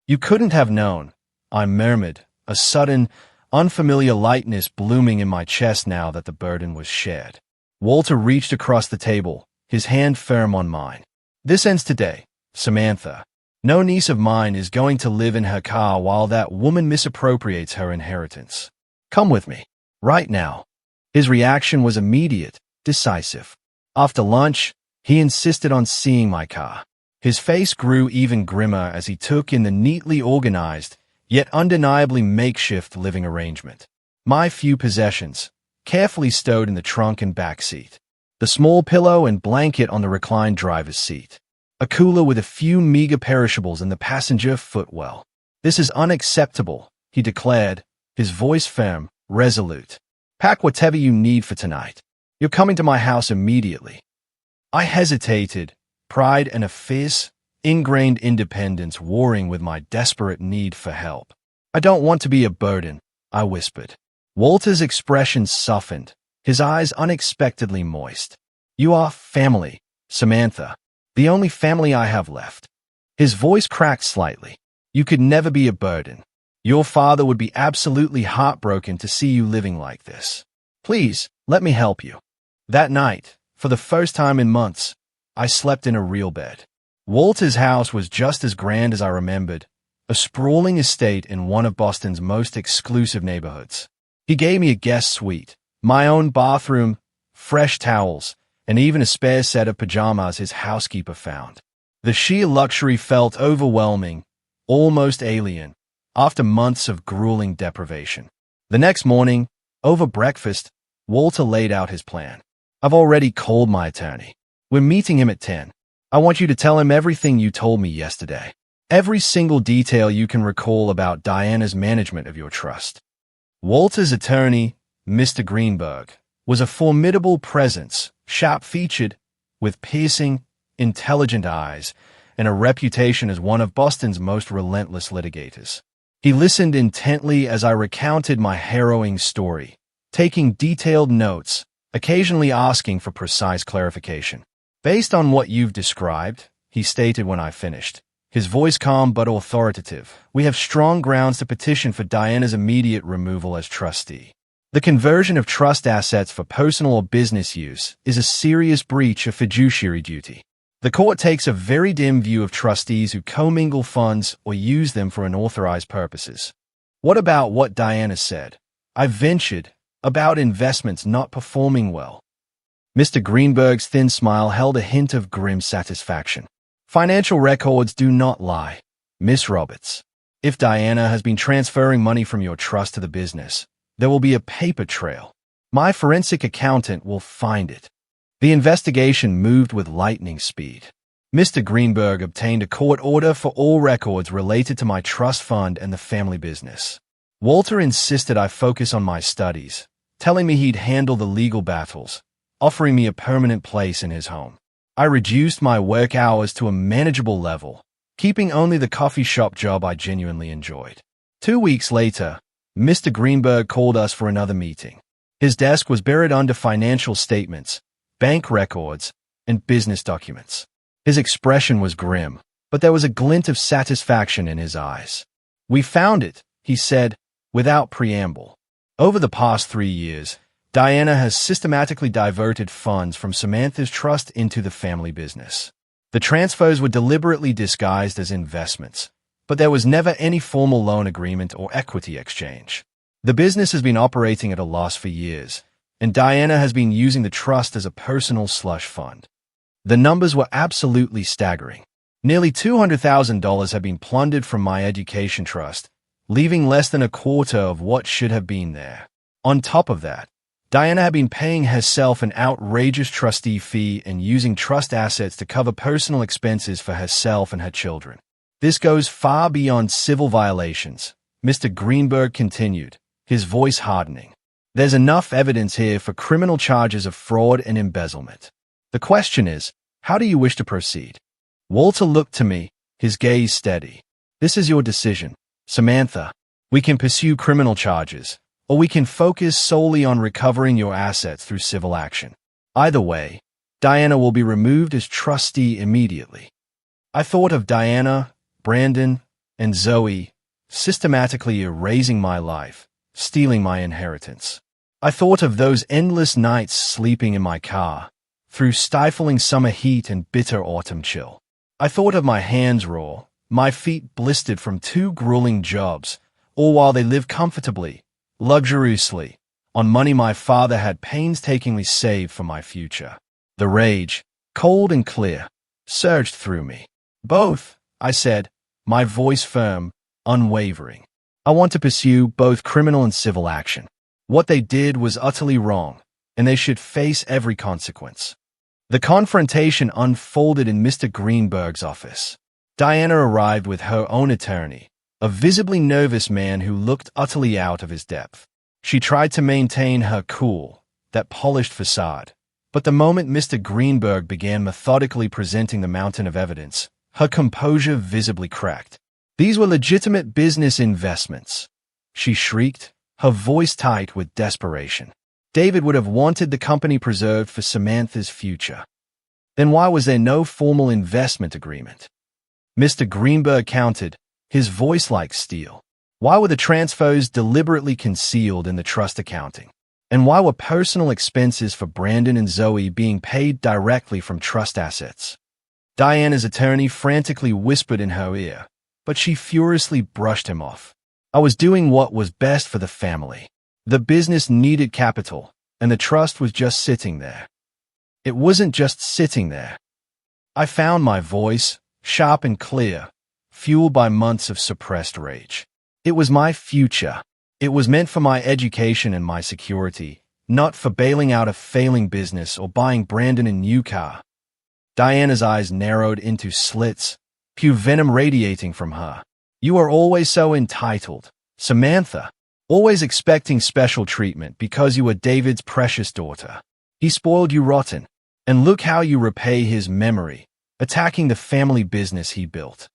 "You couldn't have known," I murmured, a sudden, unfamiliar lightness blooming in my chest now that the burden was shared. Walter reached across the table, his hand firm on mine. This ends today, Samantha. No niece of mine is going to live in her car while that woman misappropriates her inheritance. Come with me. Right now. His reaction was immediate, decisive. After lunch, he insisted on seeing my car. His face grew even grimmer as he took in the neatly organized, yet undeniably makeshift living arrangement. My few possessions, carefully stowed in the trunk and back seat. The small pillow and blanket on the reclined driver's seat. A cooler with a few meager perishables in the passenger footwell. This is unacceptable, he declared, his voice firm, resolute. Pack whatever you need for tonight. You're coming to my house immediately. I hesitated, pride and a fierce, ingrained independence warring with my desperate need for help. I don't want to be a burden, I whispered. Walter's expression softened, his eyes unexpectedly moist. You are family, Samantha. The only family I have left. His voice cracked slightly. You could never be a burden. Your father would be absolutely heartbroken to see you living like this. Please, let me help you. That night, for the first time in months, I slept in a real bed. Walter's house was just as grand as I remembered, a sprawling estate in one of Boston's most exclusive neighborhoods. He gave me a guest suite, my own bathroom, fresh towels, and even a spare set of pajamas his housekeeper found. The sheer luxury felt overwhelming, almost alien, after months of grueling deprivation. The next morning, over breakfast, Walter laid out his plan. I've already called my attorney. We're meeting him at 10. I want you to tell him everything you told me yesterday. Every single detail you can recall about Diana's management of your trust. Walter's attorney, Mr. Greenberg, was a formidable presence, sharp-featured, with piercing, intelligent eyes, and a reputation as one of Boston's most relentless litigators. He listened intently as I recounted my harrowing story, taking detailed notes, occasionally asking for precise clarification. Based on what you've described, he stated when I finished, his voice calm but authoritative, we have strong grounds to petition for Diana's immediate removal as trustee. The conversion of trust assets for personal or business use is a serious breach of fiduciary duty. The court takes a very dim view of trustees who commingle funds or use them for unauthorized purposes. What about what Diana said? I ventured, about investments not performing well. Mr. Greenberg's thin smile held a hint of grim satisfaction. Financial records do not lie, Miss Roberts. If Diana has been transferring money from your trust to the business, there will be a paper trail. My forensic accountant will find it. The investigation moved with lightning speed. Mr. Greenberg obtained a court order for all records related to my trust fund and the family business. Walter insisted I focus on my studies, telling me he'd handle the legal battles, offering me a permanent place in his home. I reduced my work hours to a manageable level, keeping only the coffee shop job I genuinely enjoyed. 2 weeks later, Mr. Greenberg called us for another meeting. His desk was buried under financial statements, bank records, and business documents. His expression was grim, but there was a glint of satisfaction in his eyes. We found it, he said, without preamble. Over the past 3 years, Diana has systematically diverted funds from Samantha's trust into the family business. The transfers were deliberately disguised as investments, but there was never any formal loan agreement or equity exchange. The business has been operating at a loss for years, and Diana has been using the trust as a personal slush fund. The numbers were absolutely staggering. Nearly $200,000 had been plundered from my education trust, leaving less than a quarter of what should have been there. On top of that, Diana had been paying herself an outrageous trustee fee and using trust assets to cover personal expenses for herself and her children. This goes far beyond civil violations, Mr. Greenberg continued, his voice hardening. There's enough evidence here for criminal charges of fraud and embezzlement. The question is, how do you wish to proceed? Walter looked to me, his gaze steady. This is your decision, Samantha. We can pursue criminal charges, or we can focus solely on recovering your assets through civil action. Either way, Diana will be removed as trustee immediately. I thought of Diana, Brandon, and Zoe, systematically erasing my life, stealing my inheritance. I thought of those endless nights sleeping in my car, through stifling summer heat and bitter autumn chill. I thought of my hands raw, my feet blistered from 2 grueling jobs, all while they lived comfortably, luxuriously, on money my father had painstakingly saved for my future. The rage, cold and clear, surged through me. Both, I said, my voice firm, unwavering. I want to pursue both criminal and civil action. What they did was utterly wrong, and they should face every consequence. The confrontation unfolded in Mr. Greenberg's office. Diana arrived with her own attorney, a visibly nervous man who looked utterly out of his depth. She tried to maintain her cool, that polished facade, but the moment Mr. Greenberg began methodically presenting the mountain of evidence, her composure visibly cracked. These were legitimate business investments, she shrieked, her voice tight with desperation. David would have wanted the company preserved for Samantha's future. Then why was there no formal investment agreement? Mr. Greenberg countered, his voice like steel. Why were the transfers deliberately concealed in the trust accounting? And why were personal expenses for Brandon and Zoe being paid directly from trust assets? Diana's attorney frantically whispered in her ear, but she furiously brushed him off. I was doing what was best for the family. The business needed capital, and the trust was just sitting there. It wasn't just sitting there. I found my voice, sharp and clear, fueled by months of suppressed rage. It was my future. It was meant for my education and my security, not for bailing out a failing business or buying Brandon a new car. Diana's eyes narrowed into slits, pure venom radiating from her. You are always so entitled, Samantha, always expecting special treatment because you are David's precious daughter. He spoiled you rotten, and look how you repay his memory, attacking the family business he built.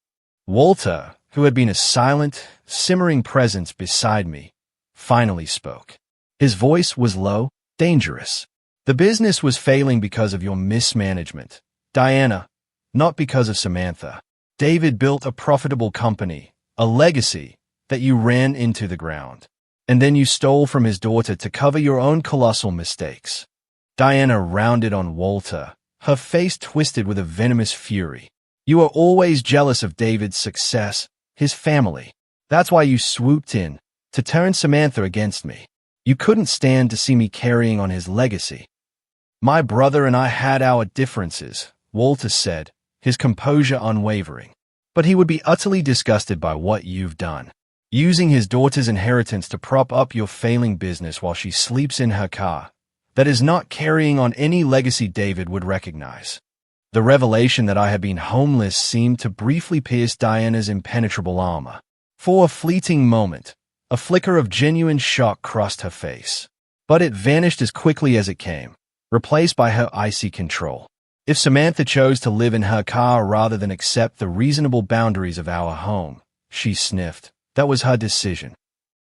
Walter, who had been a silent, simmering presence beside me, finally spoke. His voice was low, dangerous. The business was failing because of your mismanagement, Diana, not because of Samantha. David built a profitable company, a legacy, that you ran into the ground. And then you stole from his daughter to cover your own colossal mistakes. Diana rounded on Walter, her face twisted with a venomous fury. You are always jealous of David's success, his family. That's why you swooped in, to turn Samantha against me. You couldn't stand to see me carrying on his legacy. My brother and I had our differences, Walter said, his composure unwavering. But he would be utterly disgusted by what you've done. Using his daughter's inheritance to prop up your failing business while she sleeps in her car. That is not carrying on any legacy David would recognize. The revelation that I had been homeless seemed to briefly pierce Diana's impenetrable armor. For a fleeting moment, a flicker of genuine shock crossed her face. But it vanished as quickly as it came, replaced by her icy control. If Samantha chose to live in her car rather than accept the reasonable boundaries of our home, she sniffed, that was her decision.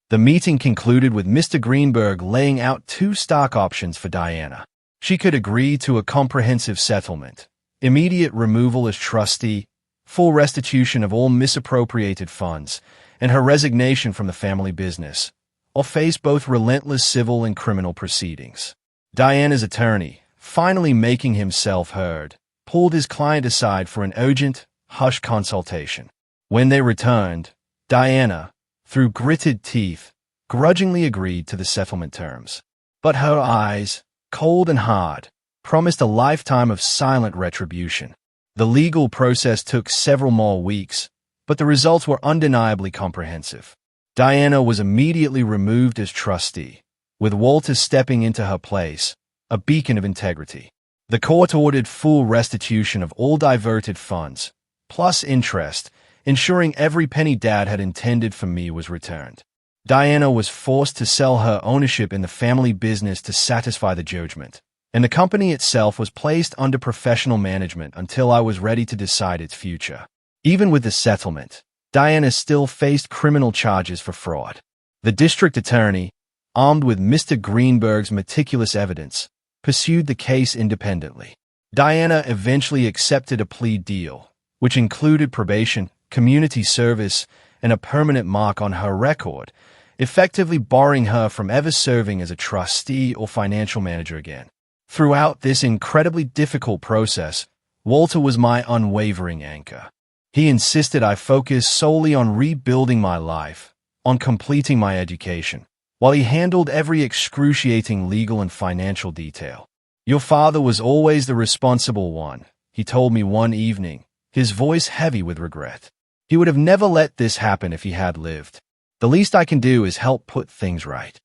The meeting concluded with Mr. Greenberg laying out 2 stock options for Diana. She could agree to a comprehensive settlement, immediate removal as trustee, full restitution of all misappropriated funds, and her resignation from the family business, or face both relentless civil and criminal proceedings. Diana's attorney, finally making himself heard, pulled his client aside for an urgent, hushed consultation. When they returned, Diana, through gritted teeth, grudgingly agreed to the settlement terms. But her eyes, cold and hard, promised a lifetime of silent retribution. The legal process took several more weeks, but the results were undeniably comprehensive. Diana was immediately removed as trustee, with Walter stepping into her place, a beacon of integrity. The court ordered full restitution of all diverted funds, plus interest, ensuring every penny Dad had intended for me was returned. Diana was forced to sell her ownership in the family business to satisfy the judgment, and the company itself was placed under professional management until I was ready to decide its future. Even with the settlement, Diana still faced criminal charges for fraud. The district attorney, armed with Mr. Greenberg's meticulous evidence, pursued the case independently. Diana eventually accepted a plea deal, which included probation, community service, and a permanent mark on her record, effectively barring her from ever serving as a trustee or financial manager again. Throughout this incredibly difficult process, Walter was my unwavering anchor. He insisted I focus solely on rebuilding my life, on completing my education, while he handled every excruciating legal and financial detail. "Your father was always the responsible one," he told me one evening, his voice heavy with regret. "He would have never let this happen if he had lived. The least I can do is help put things right."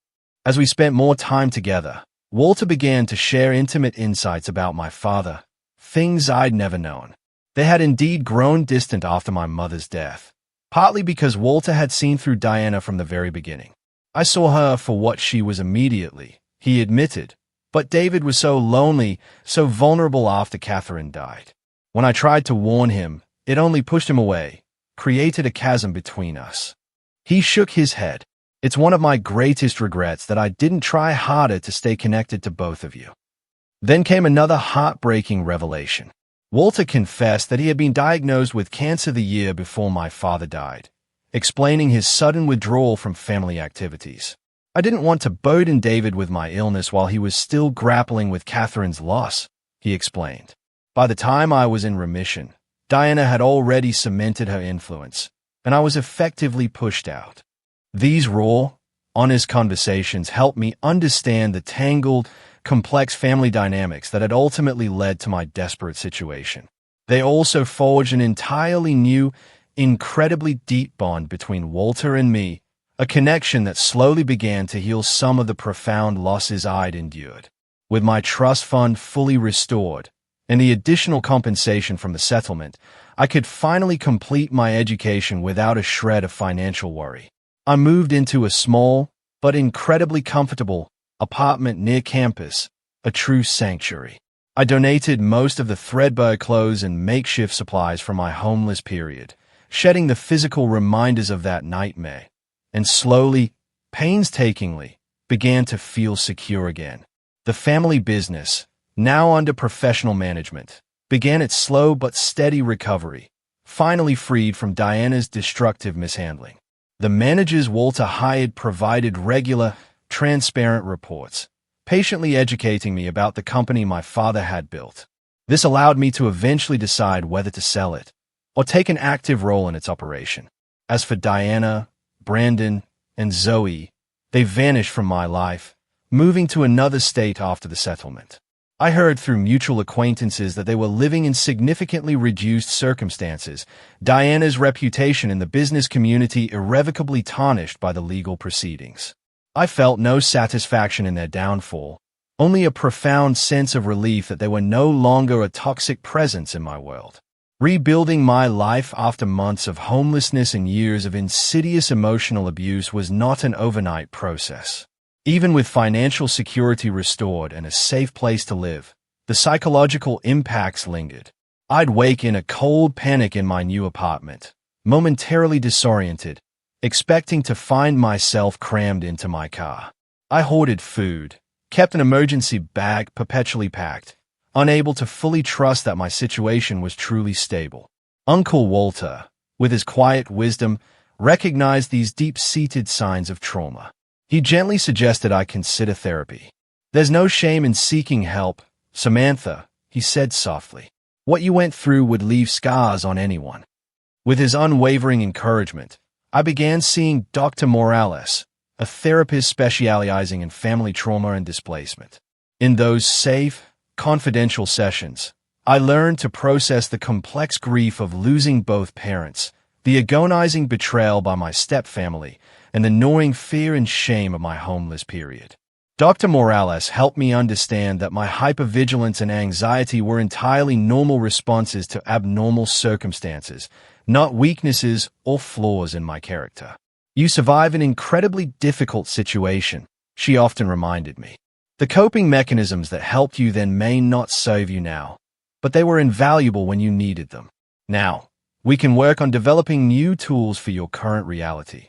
As we spent more time together, Walter began to share intimate insights about my father, things I'd never known. They had indeed grown distant after my mother's death, partly because Walter had seen through Diana from the very beginning. "I saw her for what she was immediately," he admitted, "but David was so lonely, so vulnerable after Catherine died. When I tried to warn him, it only pushed him away, created a chasm between us." He shook his head. "It's one of my greatest regrets that I didn't try harder to stay connected to both of you." Then came another heartbreaking revelation. Walter confessed that he had been diagnosed with cancer the year before my father died, explaining his sudden withdrawal from family activities. "I didn't want to burden David with my illness while he was still grappling with Catherine's loss," he explained. "By the time I was in remission, Diana had already cemented her influence, and I was effectively pushed out." These raw, honest conversations helped me understand the tangled, complex family dynamics that had ultimately led to my desperate situation. They also forged an entirely new, incredibly deep bond between Walter and me, a connection that slowly began to heal some of the profound losses I'd endured. With my trust fund fully restored, and the additional compensation from the settlement, I could finally complete my education without a shred of financial worry. I moved into a small, but incredibly comfortable, apartment near campus, a true sanctuary. I donated most of the threadbare clothes and makeshift supplies from my homeless period, shedding the physical reminders of that nightmare, and slowly, painstakingly, began to feel secure again. The family business, now under professional management, began its slow but steady recovery, finally freed from Diana's destructive mishandling. The managers Walter hired provided regular, transparent reports, patiently educating me about the company my father had built. This allowed me to eventually decide whether to sell it or take an active role in its operation. As for Diana, Brandon, and Zoe, they vanished from my life, moving to another state after the settlement. I heard through mutual acquaintances that they were living in significantly reduced circumstances, Diana's reputation in the business community irrevocably tarnished by the legal proceedings. I felt no satisfaction in their downfall, only a profound sense of relief that they were no longer a toxic presence in my world. Rebuilding my life after months of homelessness and years of insidious emotional abuse was not an overnight process. Even with financial security restored and a safe place to live, the psychological impacts lingered. I'd wake in a cold panic in my new apartment, momentarily disoriented, expecting to find myself crammed into my car. I hoarded food, kept an emergency bag perpetually packed, unable to fully trust that my situation was truly stable. Uncle Walter, with his quiet wisdom, recognized these deep-seated signs of trauma. He gently suggested I consider therapy. "There's no shame in seeking help, Samantha," he said softly. "What you went through would leave scars on anyone." With his unwavering encouragement, I began seeing Dr. Morales, a therapist specializing in family trauma and displacement. In those safe, confidential sessions, I learned to process the complex grief of losing both parents, the agonizing betrayal by my stepfamily, and the gnawing fear and shame of my homeless period. Dr. Morales helped me understand that my hypervigilance and anxiety were entirely normal responses to abnormal circumstances, not weaknesses or flaws in my character. "You survive an incredibly difficult situation," she often reminded me. "The coping mechanisms that helped you then may not serve you now, but they were invaluable when you needed them. Now, we can work on developing new tools for your current reality."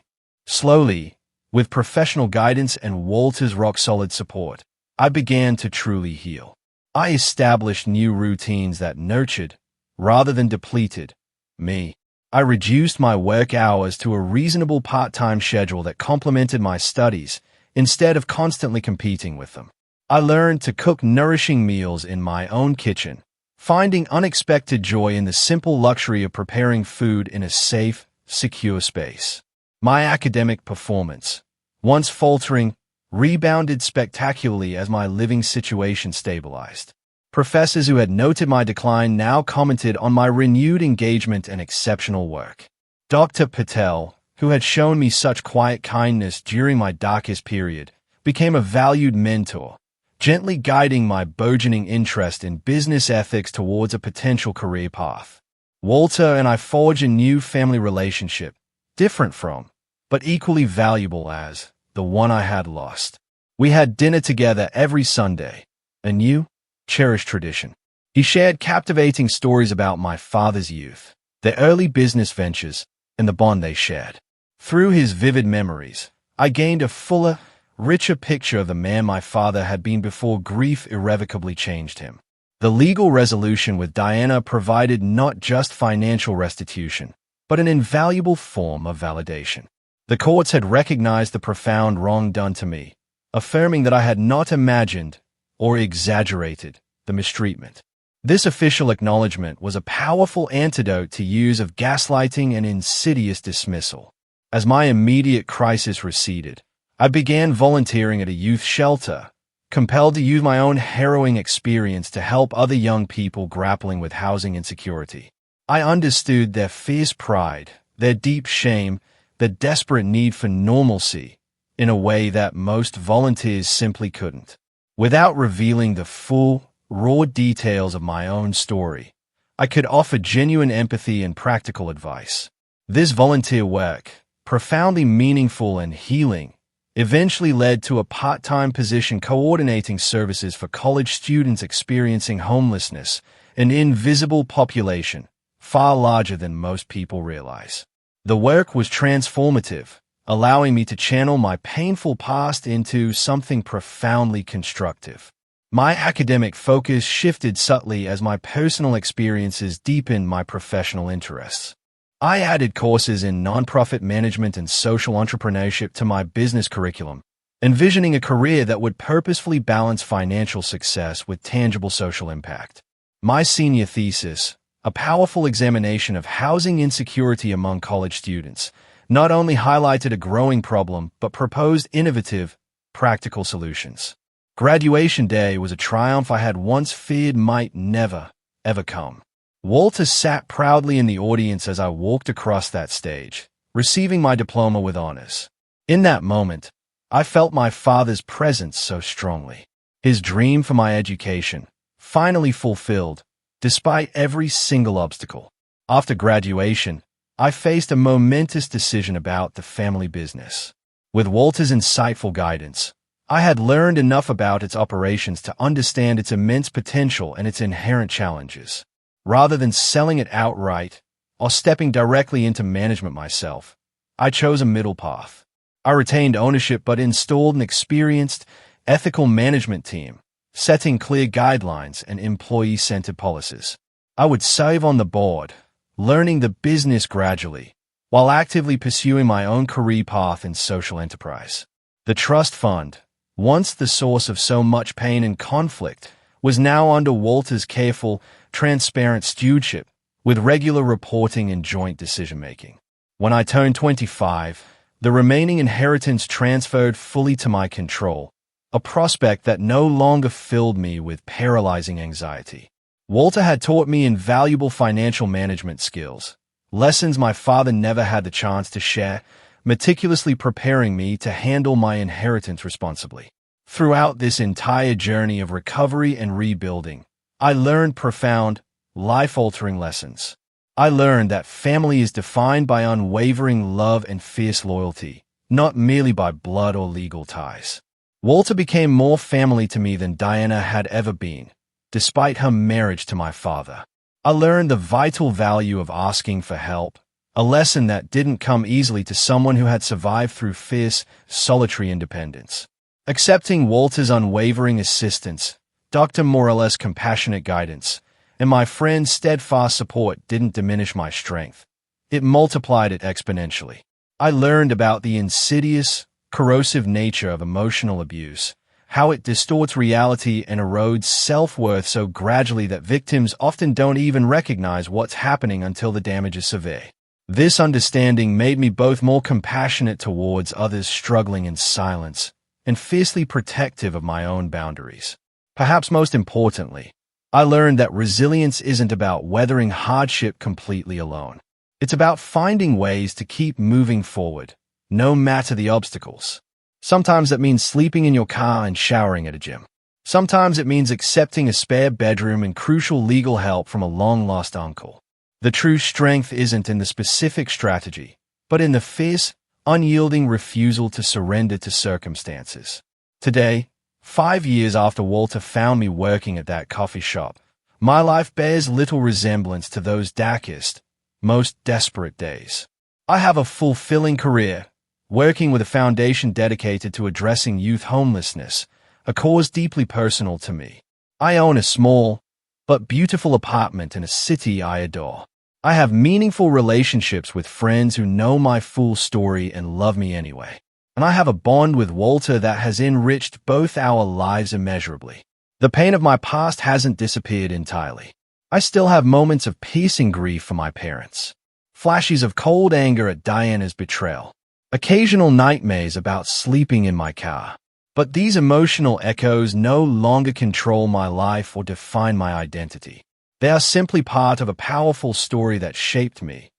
Slowly, with professional guidance and Walter's rock-solid support, I began to truly heal. I established new routines that nurtured, rather than depleted, me. I reduced my work hours to a reasonable part-time schedule that complemented my studies, instead of constantly competing with them. I learned to cook nourishing meals in my own kitchen, finding unexpected joy in the simple luxury of preparing food in a safe, secure space. My academic performance, once faltering, rebounded spectacularly as my living situation stabilized. Professors who had noted my decline now commented on my renewed engagement and exceptional work. Dr. Patel, who had shown me such quiet kindness during my darkest period, became a valued mentor, gently guiding my burgeoning interest in business ethics towards a potential career path. Walter and I forged a new family relationship, different from, but equally valuable as, the one I had lost. We had dinner together every Sunday, a new, cherished tradition. He shared captivating stories about my father's youth, their early business ventures, and the bond they shared. Through his vivid memories, I gained a fuller, richer picture of the man my father had been before grief irrevocably changed him. The legal resolution with Diana provided not just financial restitution, but an invaluable form of validation. The courts had recognized the profound wrong done to me, affirming that I had not imagined or exaggerated the mistreatment. This official acknowledgement was a powerful antidote to years of gaslighting and insidious dismissal. As my immediate crisis receded, I began volunteering at a youth shelter, compelled to use my own harrowing experience to help other young people grappling with housing insecurity. I understood their fierce pride, their deep shame, their desperate need for normalcy, in a way that most volunteers simply couldn't. Without revealing the full, raw details of my own story, I could offer genuine empathy and practical advice. This volunteer work, profoundly meaningful and healing, eventually led to a part-time position coordinating services for college students experiencing homelessness, an invisible population, far larger than most people realize. The work was transformative, allowing me to channel my painful past into something profoundly constructive. My academic focus shifted subtly as my personal experiences deepened my professional interests. I added courses in nonprofit management and social entrepreneurship to my business curriculum, envisioning a career that would purposefully balance financial success with tangible social impact. My senior thesis, a powerful examination of housing insecurity among college students, not only highlighted a growing problem but proposed innovative, practical solutions. Graduation day was a triumph I had once feared might never, ever come. Walter sat proudly in the audience as I walked across that stage, receiving my diploma with honors. In that moment, I felt my father's presence so strongly. His dream for my education, finally fulfilled, despite every single obstacle. After graduation, I faced a momentous decision about the family business. With Walter's insightful guidance, I had learned enough about its operations to understand its immense potential and its inherent challenges. Rather than selling it outright or stepping directly into management myself, I chose a middle path. I retained ownership but installed an experienced, ethical management team, setting clear guidelines and employee-centered policies. I would serve on the board, learning the business gradually, while actively pursuing my own career path in social enterprise. The trust fund, once the source of so much pain and conflict, was now under Walter's careful, transparent stewardship, with regular reporting and joint decision-making. When I turned 25, the remaining inheritance transferred fully to my control, a prospect that no longer filled me with paralyzing anxiety. Walter had taught me invaluable financial management skills, lessons my father never had the chance to share, meticulously preparing me to handle my inheritance responsibly. Throughout this entire journey of recovery and rebuilding, I learned profound, life-altering lessons. I learned that family is defined by unwavering love and fierce loyalty, not merely by blood or legal ties. Walter became more family to me than Diana had ever been, despite her marriage to my father. I learned the vital value of asking for help, a lesson that didn't come easily to someone who had survived through fierce, solitary independence. Accepting Walter's unwavering assistance, Dr. Morales' compassionate guidance, and my friend's steadfast support didn't diminish my strength. It multiplied it exponentially. I learned about the insidious, corrosive nature of emotional abuse, how it distorts reality and erodes self-worth so gradually that victims often don't even recognize what's happening until the damage is severe. This understanding made me both more compassionate towards others struggling in silence and fiercely protective of my own boundaries. Perhaps most importantly, I learned that resilience isn't about weathering hardship completely alone. It's about finding ways to keep moving forward, no matter the obstacles. Sometimes that means sleeping in your car and showering at a gym. Sometimes it means accepting a spare bedroom and crucial legal help from a long-lost uncle. The true strength isn't in the specific strategy, but in the fierce, unyielding refusal to surrender to circumstances. Today, 5 years after Walter found me working at that coffee shop, my life bears little resemblance to those darkest, most desperate days. I have a fulfilling career, working with a foundation dedicated to addressing youth homelessness, a cause deeply personal to me. I own a small, but beautiful apartment in a city I adore. I have meaningful relationships with friends who know my full story and love me anyway. And I have a bond with Walter that has enriched both our lives immeasurably. The pain of my past hasn't disappeared entirely. I still have moments of piercing grief for my parents, flashes of cold anger at Diana's betrayal, occasional nightmares about sleeping in my car. But these emotional echoes no longer control my life or define my identity. They are simply part of a powerful story that shaped me,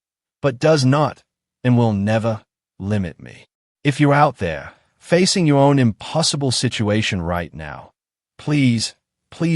but does not and will never limit me. If you're out there, facing your own impossible situation right now, please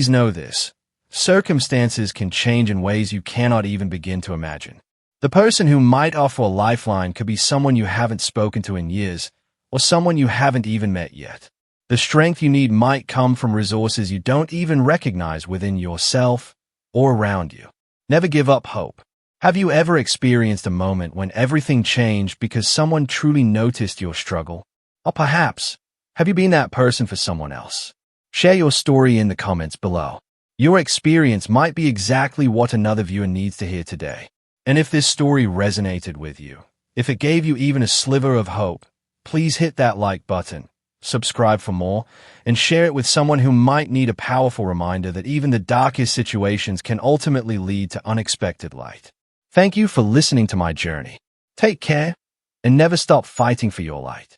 know this. Circumstances can change in ways you cannot even begin to imagine. The person who might offer a lifeline could be someone you haven't spoken to in years, or someone you haven't even met yet. The strength you need might come from resources you don't even recognize within yourself or around you. Never give up hope. Have you ever experienced a moment when everything changed because someone truly noticed your struggle? Or perhaps, have you been that person for someone else? Share your story in the comments below. Your experience might be exactly what another viewer needs to hear today. And if this story resonated with you, if it gave you even a sliver of hope, please hit that like button, subscribe for more, and share it with someone who might need a powerful reminder that even the darkest situations can ultimately lead to unexpected light. Thank you for listening to my journey. Take care, and never stop fighting for your light.